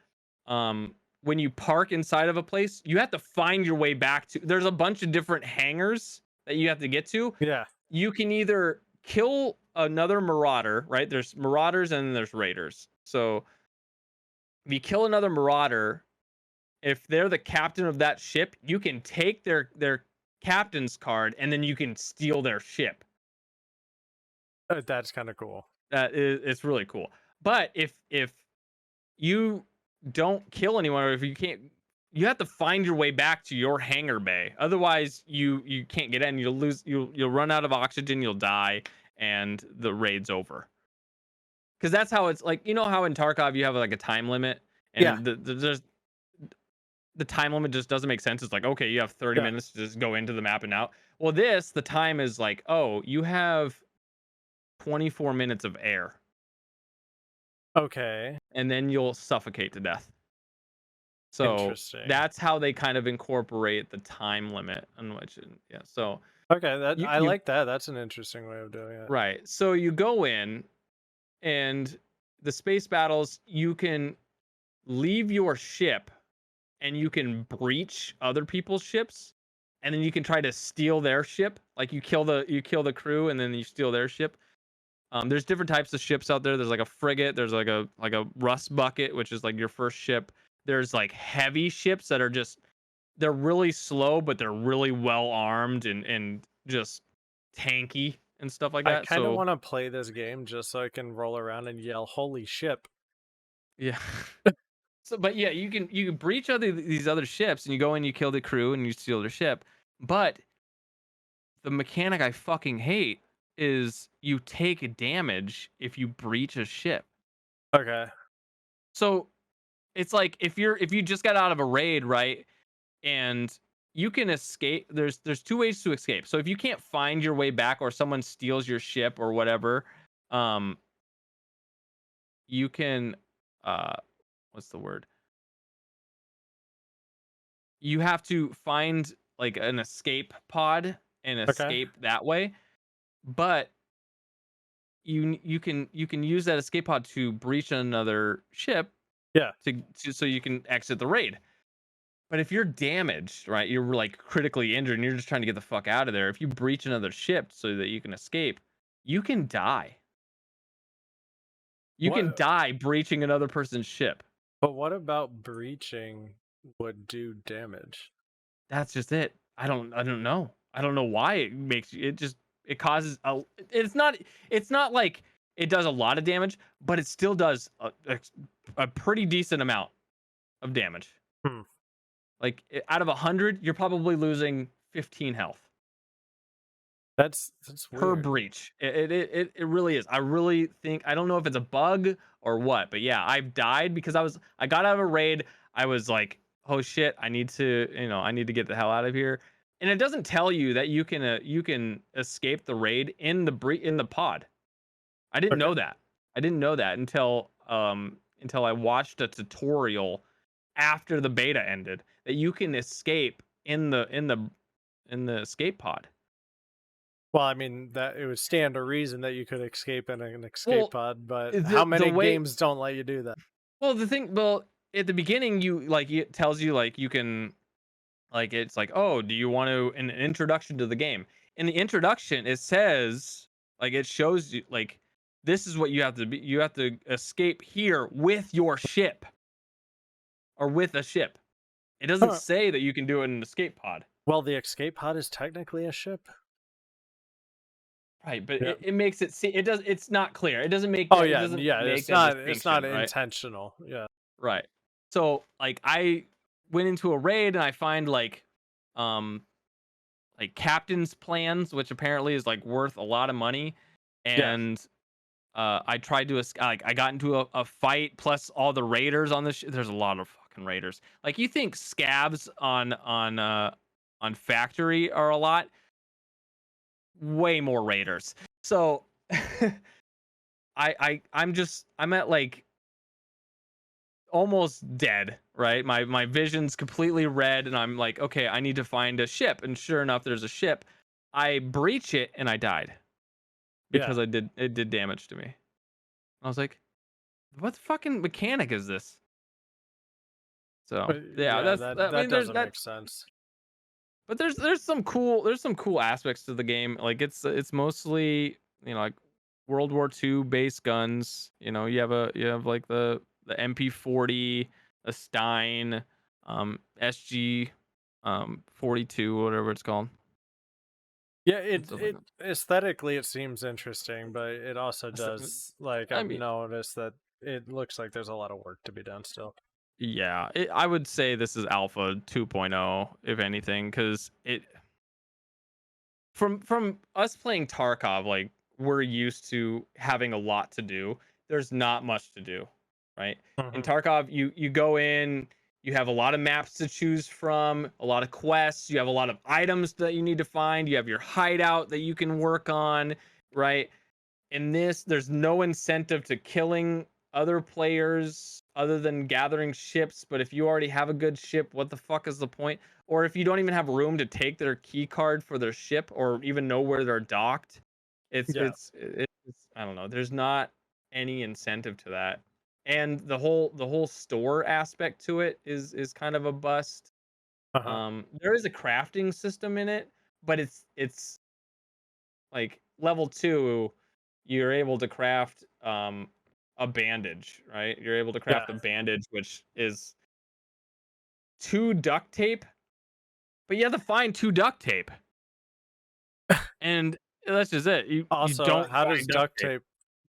When you park inside of a place, you have to find your way back to. There's a bunch of different hangars that you have to get to. Yeah. You can either kill another marauder, right? There's marauders and then there's raiders. So if you kill another marauder, if they're the captain of that ship, you can take their captain's card and then you can steal their ship. That's kind of cool. It's really cool. But if you don't kill anyone, or if you can't, you have to find your way back to your hangar bay. Otherwise, you can't get in. You'll lose. You'll run out of oxygen. You'll die, and the raid's over. Because that's how it's like. You know how in Tarkov you have like a time limit, Yeah. and the time limit just doesn't make sense. It's like, okay, you have 30 Yeah. minutes to just go into the map and out. Well, the time is like, oh, you have 24 minutes of air, Okay. and then you'll suffocate to death. So Interesting. that's how they kind of incorporate the time limit on which, yeah. So Okay, that I you like that. That's an interesting way of doing it. right. So you go in, and the space battles, you can leave your ship and you can breach other people's ships, and then you can try to steal their ship. Like you kill the crew and then you steal their ship. There's different types of ships out there. There's like a frigate. There's like a rust bucket, which is like your first ship. There's like heavy ships that are just they're really slow, but they're really well armed and just tanky and stuff like I that. kind of So want to play this game just so I can roll around and yell "Holy ship!" yeah. So, but yeah, you can breach these other ships and you go in, you kill the crew and you steal their ship. But the mechanic I fucking hate is you take damage if you breach a ship. Okay. So it's like if you just got out of a raid, right? And you can escape. There's two ways to escape. So if you can't find your way back or someone steals your ship or whatever, um you can what's the word? You have to find like an escape pod and Okay. escape that way. But you can use that escape pod to breach another ship Yeah. to so you can exit the raid. But if you're damaged, right, you're like critically injured and you're just trying to get the fuck out of there. If you breach another ship so that you can escape, you can die. You can What? die breaching another person's ship. But what about breaching would do damage? That's just it. I don't know. I don't know why it makes you, it causes a, it's not like it does a lot of damage, but it still does a pretty decent amount of damage. Hmm. Like out of 100, you're probably losing 15 health That's per weird. breach. It really is. I really think, I don't know if it's a bug or what, but yeah, I've died because I got out of a raid. I was like, oh shit, I need to get the hell out of here. And it doesn't tell you that you can escape the raid in the pod. I didn't Okay. know that. I didn't know that until I watched a tutorial after the beta ended that you can escape in the escape pod. Well, I mean that it would stand to reason that you could escape in an escape Well, pod, but how the many way games don't let you do that? well, at the beginning, it tells you like you can, like, it's like, oh, do you want to an introduction to the game? In the introduction, it says, like, it shows you like this is what you have to be. You have to escape here with your ship or with a ship. It doesn't Huh. say that you can do it in an escape pod. Well, the escape pod is technically a ship. Right, but Yeah. it makes it see, it's not clear. It doesn't make Oh that, it yeah, doesn't yeah. make It's that not. It's not distinction, right? intentional. Yeah. Right. So like I went into a raid and I find um like captain's plans, which apparently is like worth a lot of money. Yeah. And I tried to like I got into a fight plus all the raiders on this there's a lot of fucking raiders. Like you think scabs on factory are a lot, way more raiders. So I'm at like almost dead, right? My vision's completely red and I'm like, okay, I need to find a ship. And sure enough, there's a ship. I breach it and I died Yeah. because it did damage to me. I was like, what fucking mechanic is this? So yeah, Yeah. that's, That I that mean, there's doesn't that, make sense. but there's some cool aspects to the game. Like it's mostly, like World War II based guns. You have like the MP40, a Stein, SG 42, whatever it's called, Yeah. and It stuff like it that. aesthetically it seems interesting, but it also So, does like I I've mean, noticed that it looks like there's a lot of work to be done still. yeah, I would say this is Alpha 2.0, if anything, because it from us playing Tarkov, like we're used to having a lot to do. There's not much to do, right? In Hmm. Tarkov, you go in, you have a lot of maps to choose from, a lot of quests, you have a lot of items that you need to find, you have your hideout that you can work on, right? In this, there's no incentive to killing other players other than gathering ships. But if you already have a good ship, what the fuck is the point? Or if you don't even have room to take their key card for their ship or even know where they're docked, Yeah. it's I don't know. There's not any incentive to that. And the whole store aspect to it is kind of a bust. Uh huh. There is a crafting system in it, but it's like level 2, you're able to craft a bandage, right? You're able to Yeah. craft a bandage, which is 2 duct tape, but you have to find 2 duct tape, and that's just it. You Also, don't how does find duct duct tape. tape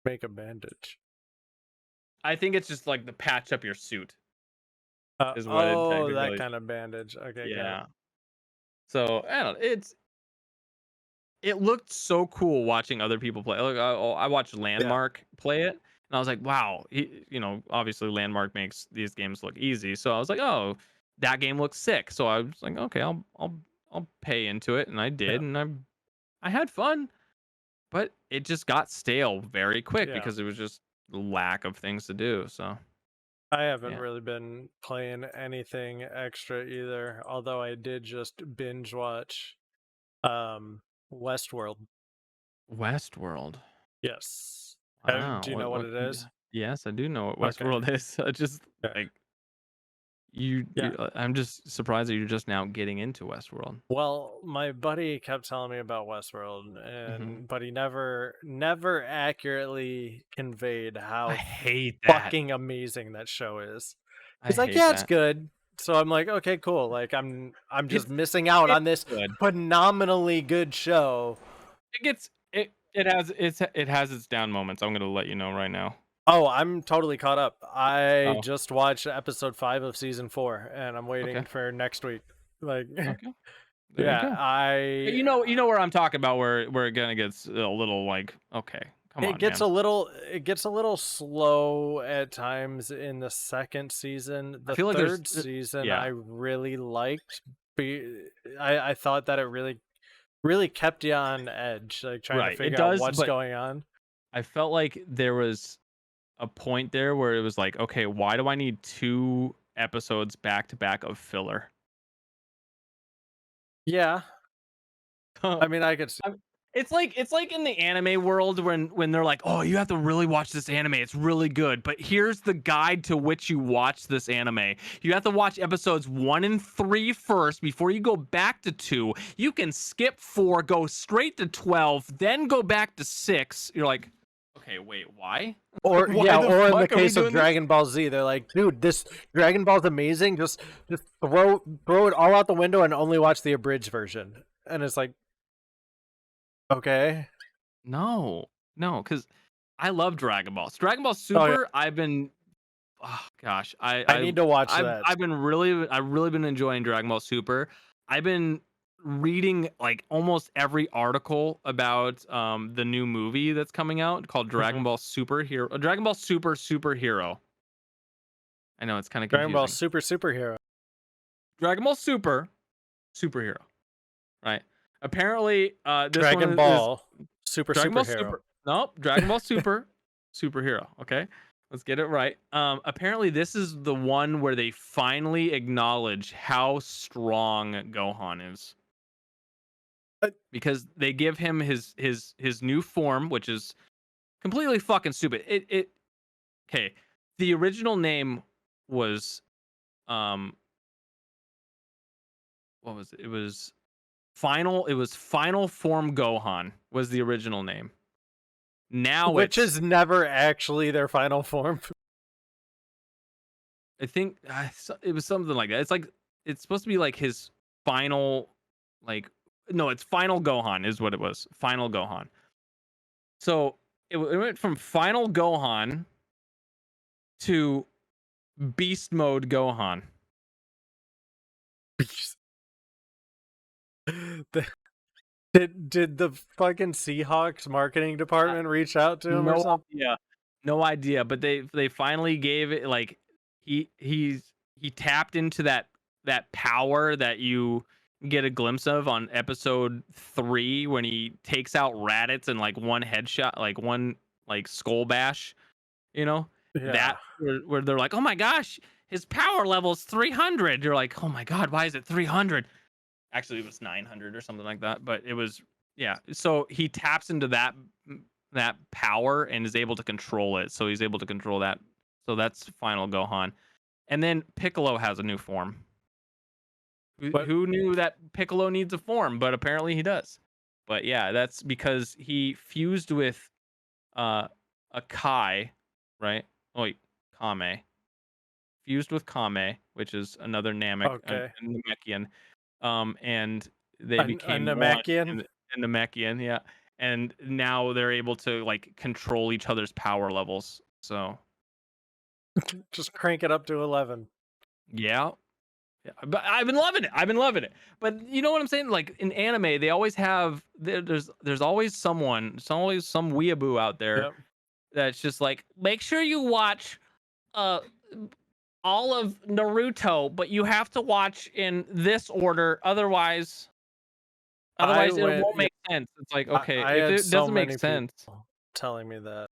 make a bandage? I think it's just like the patch up your suit is what it Oh, that technically. kind of bandage. Okay, got it. Yeah. So I don't know. It looked so cool watching other people play. Like I watched Yeah. Landmark play it, And I was like, wow, obviously Landmark makes these games look easy. So I was like, oh, that game looks sick. So I was like, okay, I'll pay into it, and I Yeah. did, and I had fun, but it just got stale very quick Yeah. because it was just lack of things to do. So I haven't yeah, really been playing anything extra either, although I did just binge watch Westworld. Westworld. Yes. Wow. Do you know what it is? Yes, I do know what Okay. Westworld is. I just Okay. like Yeah. I'm just surprised that you're just now getting into Westworld. Well, my buddy kept telling me about Westworld, Hmm. but he never accurately conveyed I how hate that. fucking amazing that show is. I He's like, hate "Yeah, it's that. good." So I'm like, "Okay, cool." Like I'm just It's missing out it's on this good. phenomenally good show. It has its down moments. I'm gonna let you know right now. Oh, I'm totally caught up. I Oh, just watched episode 5 of season 4 and I'm okay, waiting for next week. Like okay. There you yeah, go. I You know where I'm talking about, where it kind of gets a little like, okay, come it on, gets man. a little slow at times in the second season. I The feel like third season I yeah, really liked. I thought that it really kept you on edge, like trying to right. It figure out does, what's but going on. I felt like there was a point there where it was like, okay, why do I need 2 episodes back to back of filler? Yeah, I mean, I could see. I'm- it's like in the anime world when they're like, oh, you have to really watch this anime. It's really good. But here's the guide to which you watch this anime. You have to watch episodes 1 and 3 first before you go back to 2. You can skip 4, go straight to 12, then go back to 6. You're like, okay, wait, why? Or Why yeah, the or in the fuck are we case of doing this? Dragon Ball Z, they're like, dude, this Dragon Ball's amazing. Just throw it all out the window and only watch the abridged version. And it's like, okay, No, no, because I love Dragon Ball. Dragon Ball oh yeah, Super, I've been oh gosh, I need to watch that. I've really been enjoying Dragon Ball Super. I've been reading like almost every article about the new movie that's coming out called Mhm. Dragon Ball Superhero, Dragon Ball Super Superhero. I know it's kind of Dragon Ball confusing. Super Superhero. Dragon Ball Super Superhero, right? Apparently, this Dragon one is Ball Super Dragon Ball Superhero. Super. Nope, Dragon Ball Super Superhero. Okay, let's get it right. Apparently this is the one where they finally acknowledge how strong Gohan is, Uh, because they give him his new form, which is completely fucking stupid. It okay. The original name was um what was it? It was Final Form Gohan was the original name. Now which it's is never actually their final form. I think it was something like that. It's like it's supposed to be like his final, like no, it's Final Gohan is what it was. Final Gohan. So it went from Final Gohan to Beast Mode Gohan. The- did the fucking Seahawks marketing Uh, department reach out to him or No something? idea, no idea. But they finally gave it like he tapped into that power that you get a glimpse of on episode 3 when he takes out Raditz in like one headshot, like one like skull bash, you know? Yeah. That where they're like, "Oh my gosh, his power level is 300." You're like, "Oh my god, why is it 300?" Actually, it was 900 or something like that, but it was yeah. So he taps into that power and is able to control it. So he's able to control that. So that's Final Gohan. And then Piccolo has a new form. But Who knew that Piccolo needs a form? But apparently he does. But yeah, that's because he fused with uh, a Kai, right? Oh wait, Kame. Fused with Kame, which is another Namek, okay. a Namekian. And they A became one Namekian? in Namekian, yeah. And now they're able to like control each other's power levels. So Just crank it up to 11. yeah, yeah, but I've been loving it. I've been loving it. But you know what I'm saying? Like in anime, they always have there's always someone, there's always some weeaboo out there Yep. that's just like, make sure you watch uh all of Naruto, but you have to watch in this order, I otherwise it went. won't Yeah, make sense. It's like, okay, I if had it so doesn't make many sense. people telling me that,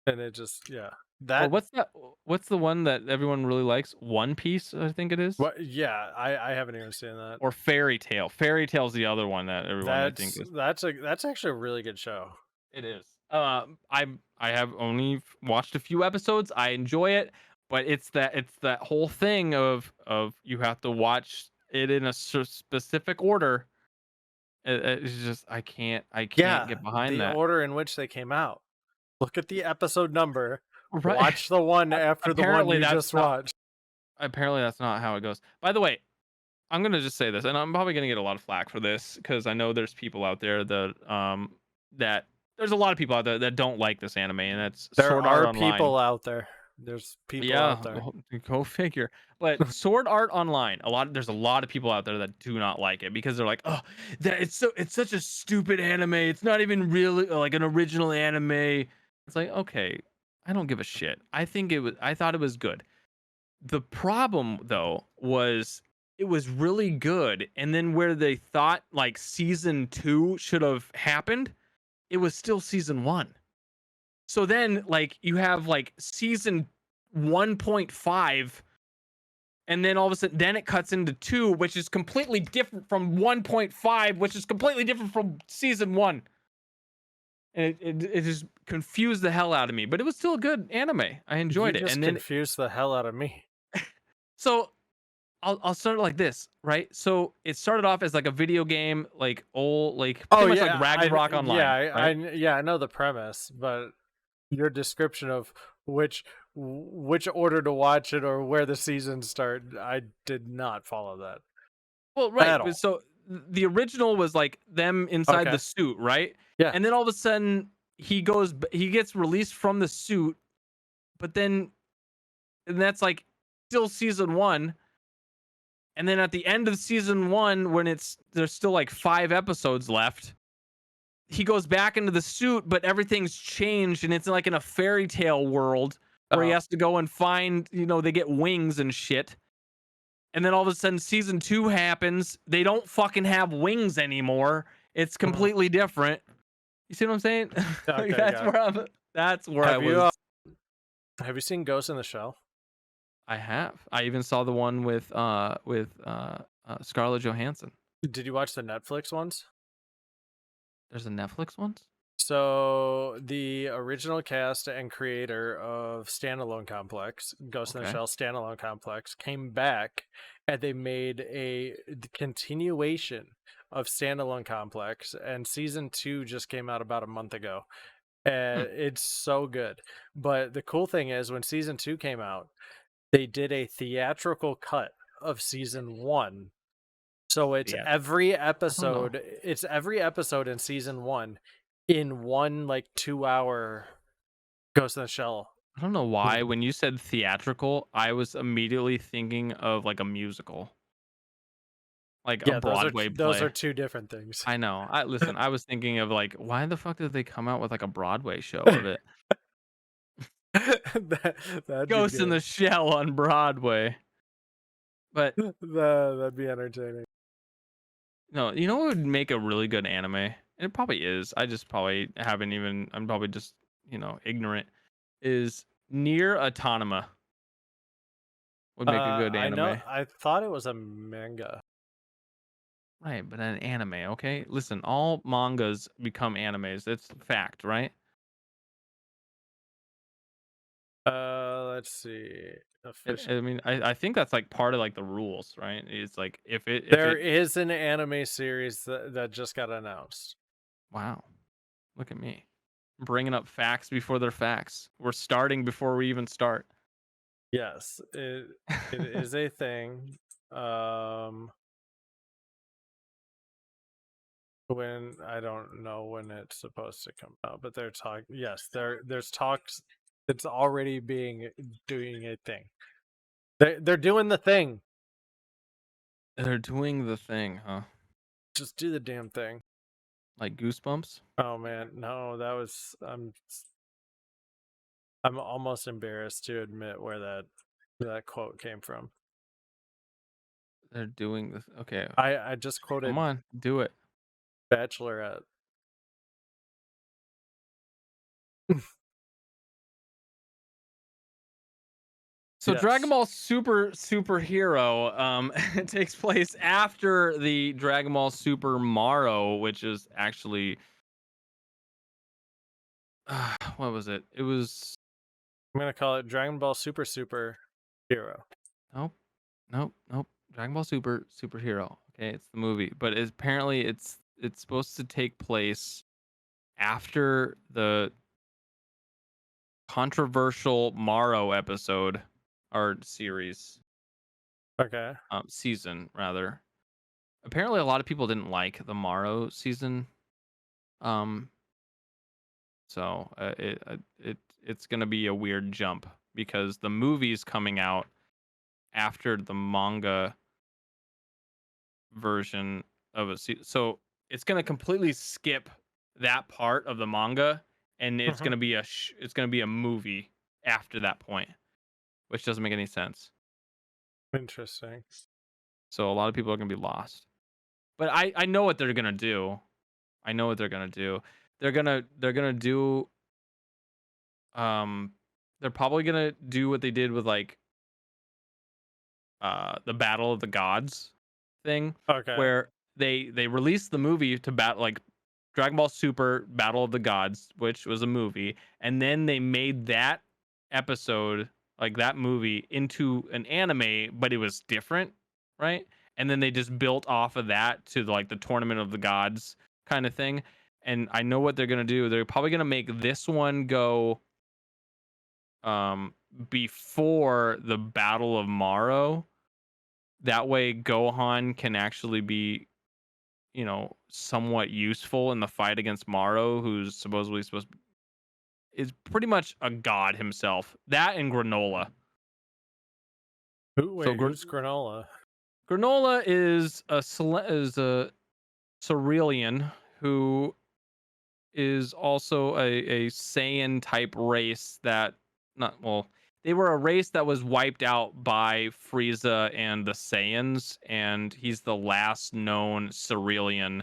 and it just Or that. what's the one that everyone really likes? One Piece, I think it is. What? Yeah, I haven't even seen that. Or Fairy Tale. Fairy Tale's the other one that everyone I think is. That's actually a really good show. It is. I have only watched a few episodes. I enjoy it, but it's that whole thing of you have to watch it in a specific order. It's just I can't Yeah, get behind the that. order in which they came out. Look at the episode number. Right. Watch the one after the one Apparently you that's just not watched. apparently that's not how it goes. By the way, I'm gonna just say this, and I'm probably gonna get a lot of flack for this because I know there's people out there that there's a lot of people out there that don't like this anime, and that's There Sword Art are Online. people out there. There's people Yeah, out there. go figure. But Sword Art Online, there's a lot of people out there that do not like it because they're like, oh, that it's such a stupid anime. It's not even really like an original anime. It's like, okay, I don't give a shit. I thought it was good. The problem though was it was really good, and then where they thought like season 2 should have happened, it was still season 1. So then like you have like season 1.5, and then all of a sudden then it cuts into 2, which is completely different from 1.5, which is completely different from season 1. And it just confused the hell out of me, but it was still a good anime. I You enjoyed it. just And then confused the hell out of me. so I'll start it like this, right? So it started off as like a video game, like old, like Oh pretty much like yeah, Ragnarok yeah, Online, right? I know the premise, but your description of which order to watch it or where the seasons start, I did not follow that Well, right. at all. So the original was like them inside the Okay. suit, right? Yeah. And then all of a sudden he gets released from the suit, but then and that's like still season 1. And then at the end of season 1, when there's still like 5 episodes left, he goes back into the suit, but everything's changed, and it's like in a fairy tale world where he Oh. has to go and find, they get wings and shit. And then all of a sudden, season 2 happens. They don't fucking have wings anymore. It's Mhm. completely different. You see what I'm saying? Like, Okay, got it. that's where I Have you was. have you seen Ghost in the Shell? I have. I even saw the one with Scarlett Johansson. Did you watch the Netflix ones? There's a Netflix one. So the original cast and creator of Standalone Complex, Ghost in the Okay. Shell Standalone Complex, came back and they made a continuation of Standalone Complex, and season 2 just came out about a month ago. Hmm. And it's so good. But the cool thing is when season 2 came out, they did a theatrical cut of season 1. So Yeah. I don't know. it's every episode in season 1 in one like 2-hour Ghost in the Shell. I don't know why movie. when you said theatrical, I was immediately thinking of like a musical, like a Yeah, Broadway those are play. two different things. I know. I was thinking of like, why the fuck did they come out with like a Broadway show of it? That'd be Ghost in the good. Shell on Broadway. But That'd be entertaining. no, you know what would make a really good anime? And it probably is. I just probably haven't even. I'm probably just ignorant. Is Near Autonoma would make a good I know. anime. I thought it was a manga. Right, but an anime, okay? Listen, all mangas become animes. It's fact, right? Let's see. I mean, I think that's like part of like the rules, right? It's like if There it is an anime series that just got announced. wow, look at me bringing up facts before they're facts. We're starting before we even start. Yes, it is a thing. When I don't know when it's supposed to come out, but they're talking. Yes, there's talks. It's already doing a thing. They're doing the thing. They're doing the thing, huh? Just do the damn thing. Like Goosebumps. Oh man, no, that was I'm almost embarrassed to admit where that quote came from. They're doing this. Okay, I just quoted come on, do it. Bachelorette. So Dragon Yes. Ball Superhero it takes place after the Dragon Ball Super Maro, which is actually what was it? It was I'm gonna call it Dragon Ball Super Hero. nope, nope. Dragon Ball Superhero. Okay, it's the movie, but apparently it's supposed to take place after the controversial Maro episode or series, Okay. season rather. Apparently, a lot of people didn't like the Maro season. Um, so it's gonna be a weird jump because the movie's coming out after the manga version of so it's gonna completely skip that part of the manga, and it's Mhm. gonna be it's gonna be a movie after that point, which doesn't make any sense. Interesting. So a lot of people are gonna be lost. But I know what they're gonna do. I know what they're gonna do. They're gonna do they're probably gonna do what they did with like the Battle of the Gods thing, Okay. where they released the movie to bat like Dragon Ball Super Battle of the Gods, which was a movie, and then they made that episode, like that movie, into an anime, but it was different, right? And then they just built off of that to like the Tournament of the Gods kind of thing. And I know what they're gonna do. They're probably gonna make this one go before the Battle of Morrow. That way Gohan can actually be, somewhat useful in the fight against Morrow, who's supposedly supposed is pretty much a god himself. That and Granola. So Who's Granola? Granola is a Cerealian who is also a Saiyan type race that not well they were a race that was wiped out by Frieza and the Saiyans, and he's the last known Cerealian.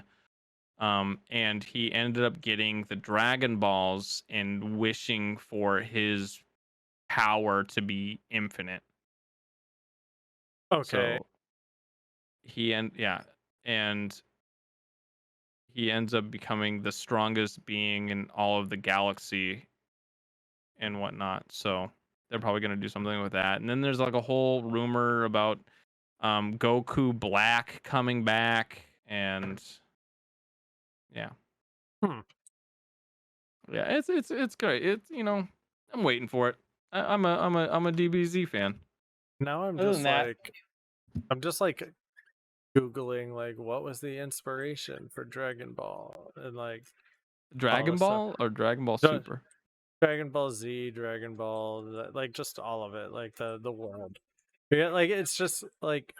And he ended up getting the Dragon Balls and wishing for his power to be infinite. Okay. So and he ends up becoming the strongest being in all of the galaxy and whatnot. So they're probably gonna do something with that. And then there's like a whole rumor about Goku Black coming back, and yeah, Hmm. yeah, it's great. It's I'm waiting for it. I'm a DBZ fan. Now Other than that, I'm just like Googling like what was the inspiration for Dragon Ball and like all Dragon this stuff. Ball or Dragon Ball Dra- Super. Dragon Ball Z, Dragon Ball, like just all of it, like the world. Yeah, like it's just like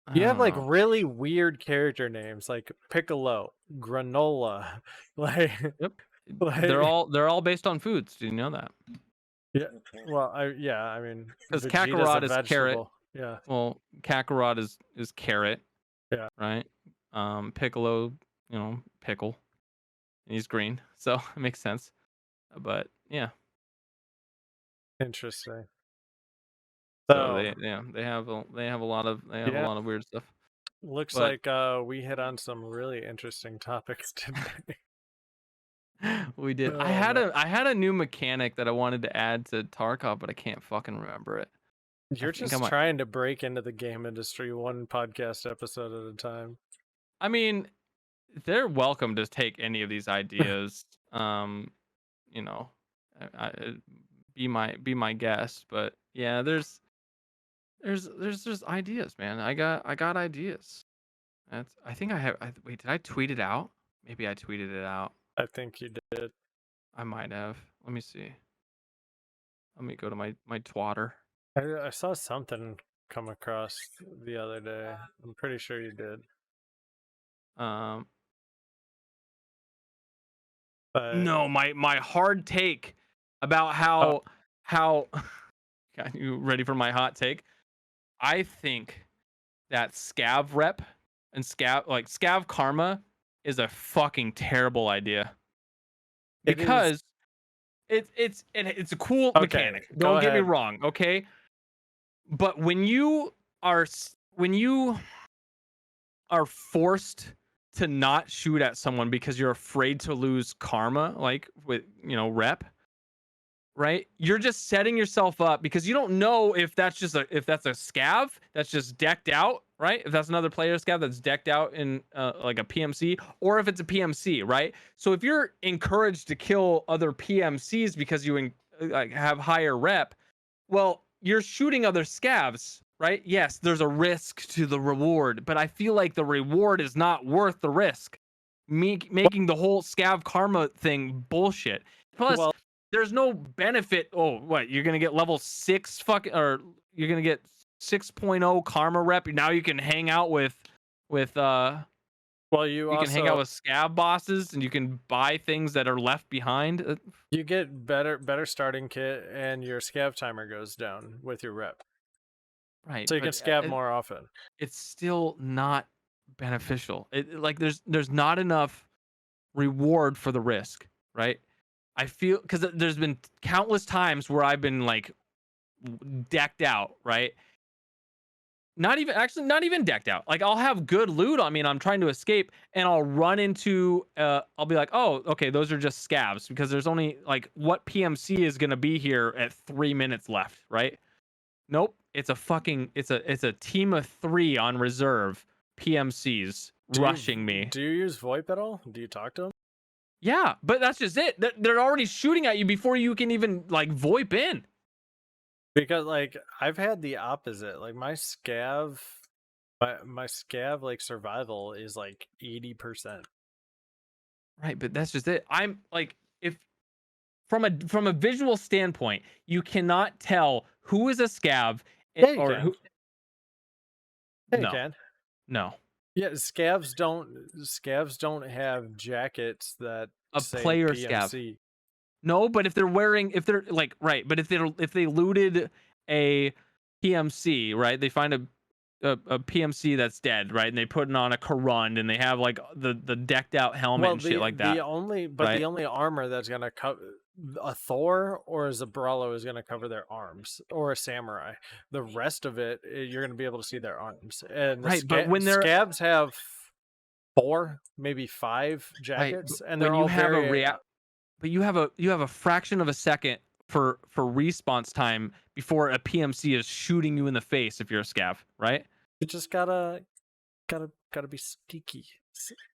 I you have don't like know. really weird character names like Piccolo, Granola, like Yep, like they're all based on foods. Do you know that? yeah. Well, I mean Because Vegeta's a Kakarot is carrot. vegetable. Yeah. Well, Kakarot is carrot, Yeah. right? Piccolo, pickle. He's green, so it makes sense. But yeah, Interesting. so So they have a lot of yeah, weird stuff. looks But like we hit on some really interesting topics today. we did. Oh man. I had a new mechanic that I wanted to add to Tarkov, but I can't fucking remember it. I You're think I just might. trying to break into the game industry one podcast episode at a time. I mean, they're welcome to take any of these ideas. You know, be my guest. But yeah, there's just ideas, man. I got ideas. I think I have. Wait, did I tweet it out? Maybe I tweeted it out. I think you did. I might have. Let me see. Let me go to my twatter. I saw something come across the other day. I'm pretty sure you did. Um, But no, my hard take. about Oh, how God, you ready for my hot take? I think that scav rep and scav karma is a fucking terrible idea it is. because it's a cool Okay, mechanic. go Don't get me ahead. wrong, okay? But when you are forced to not shoot at someone because you're afraid to lose karma, like with rep, right? You're just setting yourself up because you don't know if that's a scav that's just decked out, right? If that's another player scav that's decked out in like a PMC, or if it's a PMC, right? So if you're encouraged to kill other PMCs because like have higher rep, well, you're shooting other scavs, right? Yes, there's a risk to the reward, but I feel like the reward is not worth the risk. Making the whole scav karma thing bullshit. Plus, Well, there's no benefit. Oh, what? You're gonna get level 6 or you're gonna get 6.0 karma rep. Now you can hang out with well, you you can hang out also with scav bosses and you can buy things that are left behind. you get better starting kit, and your scav timer goes down with your rep, Right, so you can but scav more often. it's still not beneficial. Like there's not enough reward for the risk, right? I feel because there's been countless times where I've been like decked out, right? Not even decked out. Like I'll have good loot on me and I'm trying to escape and I'll run into I'll be like, "Oh, okay, those are just scavs because there's only like what PMC is going to be here at 3 minutes left, right?" Nope, it's a team of 3 on reserve PMCs rushing me. Do you use VoIP at all? Do you talk to them? Yeah, but that's just it. They're already shooting at you before you can even like VoIP in. Because like I've had the opposite. Like my scav like survival is like 80%. Right, but that's just it. I'm like if from a visual standpoint, you cannot tell who is a scav Yeah, you or can. who. Yeah, you No, can. no. Yeah, scavs don't have jackets that A say player scav. PMC. No, but if they're like right, but if they looted a PMC, right? They find a PMC that's dead, right? And they put it on a Karund and they have like the decked out helmet Well, and shit like the that, only the right? only armor that's gonna cover a Thor or a Zabralo is gonna cover their arms, or a samurai. The rest of it, you're gonna be able to see their arms. And the Right, but when they're scavs have 4, maybe 5 right, jackets, and they're when you all have a very. but you have a fraction of a second for response time before a PMC is shooting you in the face if you're a scav, right? You just gotta be sneaky,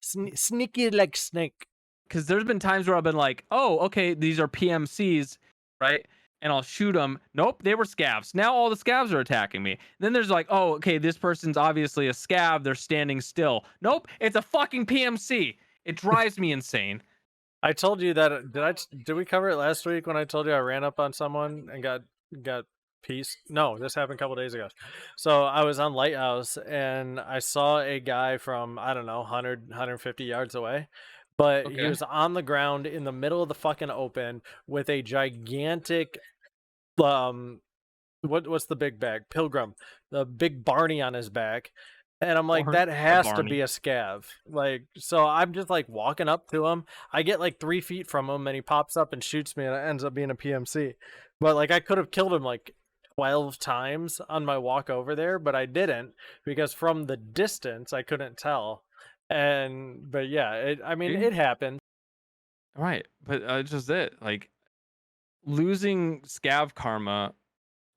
sneaky like snake. Because there's been times where I've been like, oh, okay, these are PMCs, right? And I'll shoot them. Nope, they were scavs. Now all the scavs are attacking me. Then there's like, oh, okay, this person's obviously a scav. They're standing still. Nope, it's a fucking PMC. It drives me insane. I told you that. Did we cover it last week when I told you I ran up on someone and got pieced? No, this happened a couple days ago. So I was on Lighthouse and I saw a guy from, I don't know, 150 yards away, but he Okay. was on the ground in the middle of the fucking open with a gigantic what's the big bag? Pilgrim, the big Barney on his back. And I'm like, that A has to Barney. be a scav. Like, so I'm just like walking up to him. I get like 3 feet from him and he pops up and shoots me and it ends up being a PMC. But like, I could have killed him like 12 times on my walk over there, but I didn't because from the distance I couldn't tell. But yeah, See? it happened. Right. But it's just it. Like losing scav karma,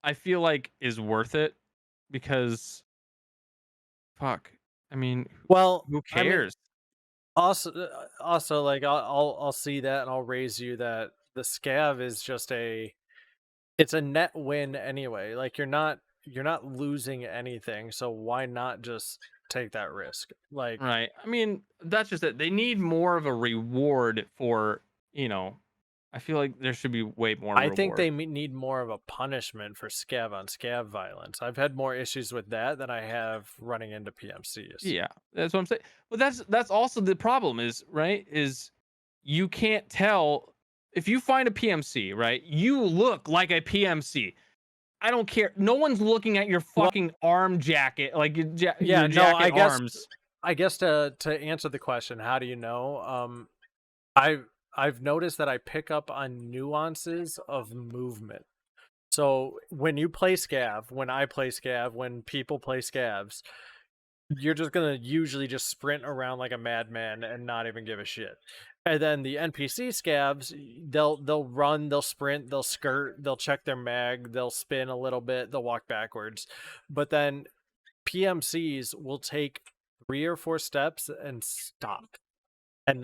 I feel like is worth it because fuck. I mean, Well, who I mean, cares? also like I'll see that and I'll raise you that the scav is just it's a net win anyway. Like you're not losing anything, so why not just take that risk? Like Right. I mean, that's just it. They need more of a reward for, you know, I feel like there should be way more I think reward. they need more of a punishment for scav on scav violence. I've had more issues with that than I have running into PMCs. Yeah, that's what I'm saying. But that's also the problem is, right? Is you can't tell if you find a PMC, right, you look like a PMC. I don't care. No one's looking at your Well, fucking arm jacket, like yeah, your no, jacket arms. I guess to answer the question, how do you know? I've noticed that I pick up on nuances of movement. So when you play scav, when I play scav, when people play scavs, you're just gonna usually just sprint around like a madman and not even give a shit. And then the NPC scavs, they'll run, they'll sprint, they'll skirt, they'll check their mag, they'll spin a little bit, they'll walk backwards. But then PMCs will take 3 or 4 steps and stop, and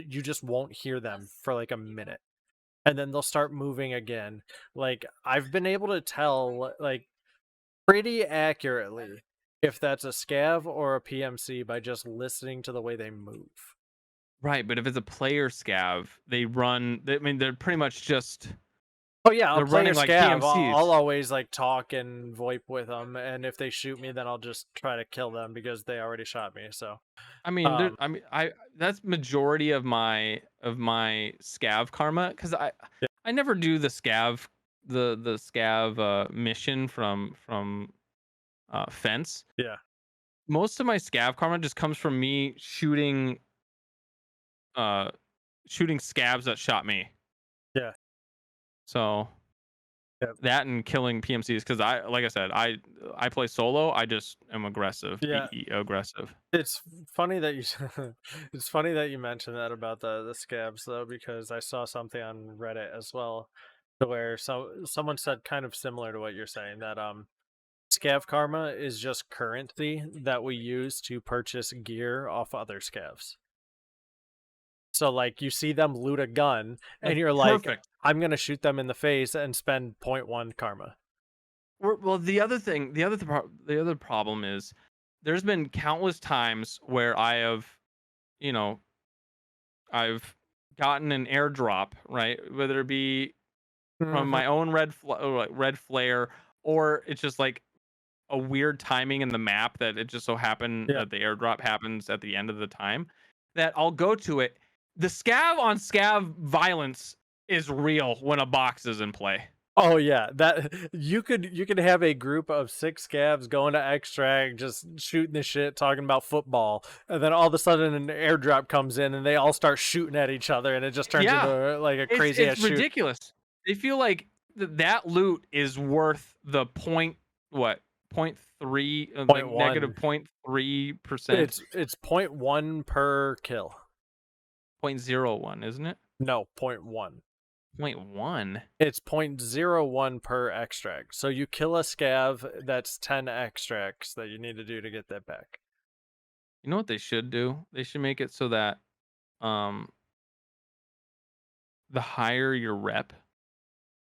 you just won't hear them for like a minute, and then they'll start moving again. Like I've been able to tell like pretty accurately if that's a scav or a PMC by just listening to the way they move. Right, but if it's a player scav, they run. I mean, they're pretty much just Oh yeah, a they're player running like scav, I'll PMCs. always like talk and VoIP with them, and if they shoot me, then I'll just try to kill them because they already shot me. So, um, I that's majority of my scav karma because yeah, I never do the scav the scav mission from fence. yeah, Most of my scav karma just comes from me uh shooting scavs that shot me. yeah, So yeah, that and killing PMCs because like I said, I play solo. I just am aggressive, yeah. aggressive. It's funny that you it's funny that you mentioned that about the scabs though, because I saw something on Reddit as well, to where someone said kind of similar to what you're saying, that scav karma is just currency that we use to purchase gear off other scavs. So like you see them loot a gun and That's you're like, perfect. I'm gonna shoot them in the face and spend 0.1 karma. Well, the other problem is there's been countless times where you know, I've gotten an airdrop, right? Whether it be from Hmm. my own red flare, or it's just like a weird timing in the map that it just so happened Yeah. that the airdrop happens at the end of the time that I'll go to it. The scav on scav violence is real when a box is in play. Oh yeah, that you could have a group of 6 scavs going to extract, just shooting the shit, talking about football, and then all of a sudden an airdrop comes in and they all start shooting at each other, and it just turns Yeah, into like a it's crazy ass shoot. ridiculous. They feel like that loot is worth the point what point three Point like negative one. 0.3%, It's 0.1 per kill. 0.01, isn't it? No, 0.1. 0.1. It's 0.01 per extract. So you kill a scav, that's 10 extracts that you need to do to get that back. You know what they should do? They should make it so that um the higher your rep,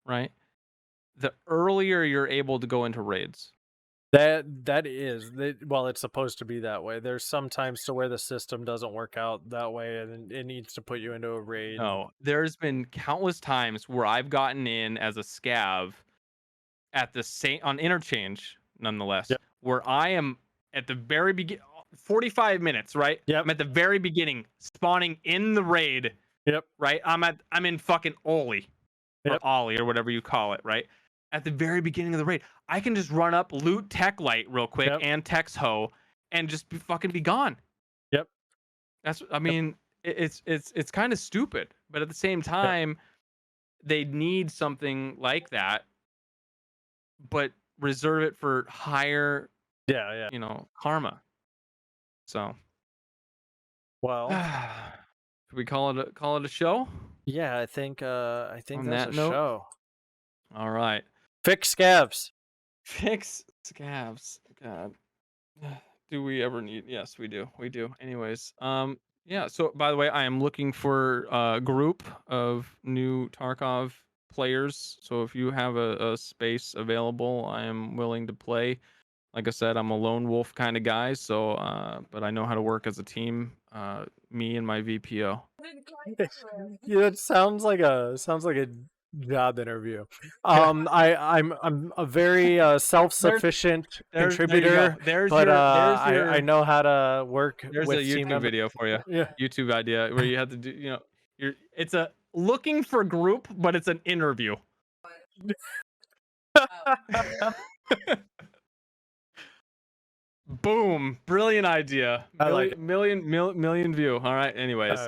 right? The earlier you're able to go into raids. That is well, it's supposed to be that way. There's sometimes to where the system doesn't work out that way, and it needs to put you into a raid. No, there's been countless times where I've gotten in as a scav at the same on interchange, nonetheless, Yep. where I am at the very beginning, 45 minutes, right? Yep. I'm at the very beginning, spawning in the raid, Yep. right? I'm in fucking Oli or Yep. Ollie or whatever you call it, right? At the very beginning of the raid, I can just run up, loot Tech Light real quick Yep. and Tex Ho, and just fucking be gone. Yep. I mean, it's kind of stupid, but at the same time, they need something like that, but reserve it for higher, Yeah, yeah. karma. So, Well, could we call it a show? yeah, I think On that's that a note, show. all right. Fix scavs. Fix scabs. God. Do we ever need? Yes, we do. We do. Anyways, yeah. So, by the way, I am looking for a group of new Tarkov players. So, if you have a space available, I am willing to play. Like I said, I'm a lone wolf kind of guy. So, but I know how to work as a team. Me and my VPO. Yeah, it sounds like a job interview. Yeah. I'm a very self-sufficient There you contributor, go. There's but your I know how to work there's a with team YouTube members. video for you. Yeah. YouTube idea where you have to do, you're it's a looking for group, but it's an interview. Boom! Brilliant idea. I like it. Million view. All right. Anyways.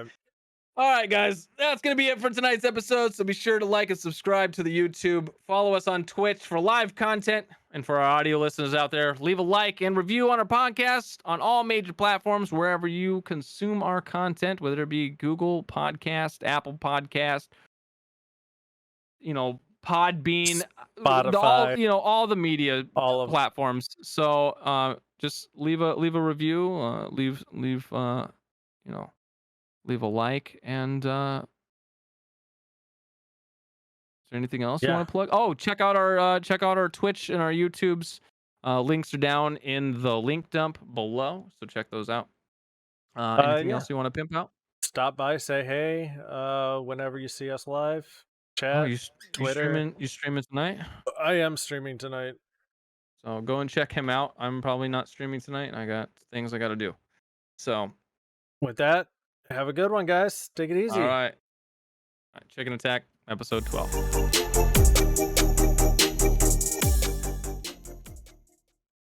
All right, guys. That's gonna be it for tonight's episode. So be sure to like and subscribe to the YouTube. Follow us on Twitch for live content, and for our audio listeners out there, leave a like and review on our podcast on all major platforms wherever you consume our content, whether it be Google Podcast, Apple Podcast, Podbean, Spotify, all the media all of platforms. So just leave a review, leave a like, and is there anything else you want to plug? Oh, check out our Twitch and our YouTubes. Links are down in the link dump below, so check those out. Anything else you want to pimp out? Stop by, say hey whenever you see us live. Chat, Twitter. You streaming tonight? I am streaming tonight. So go and check him out. I'm probably not streaming tonight. I got things I got to do. So with that, have a good one, guys. Take it easy. All right. ChknAtk, episode 12.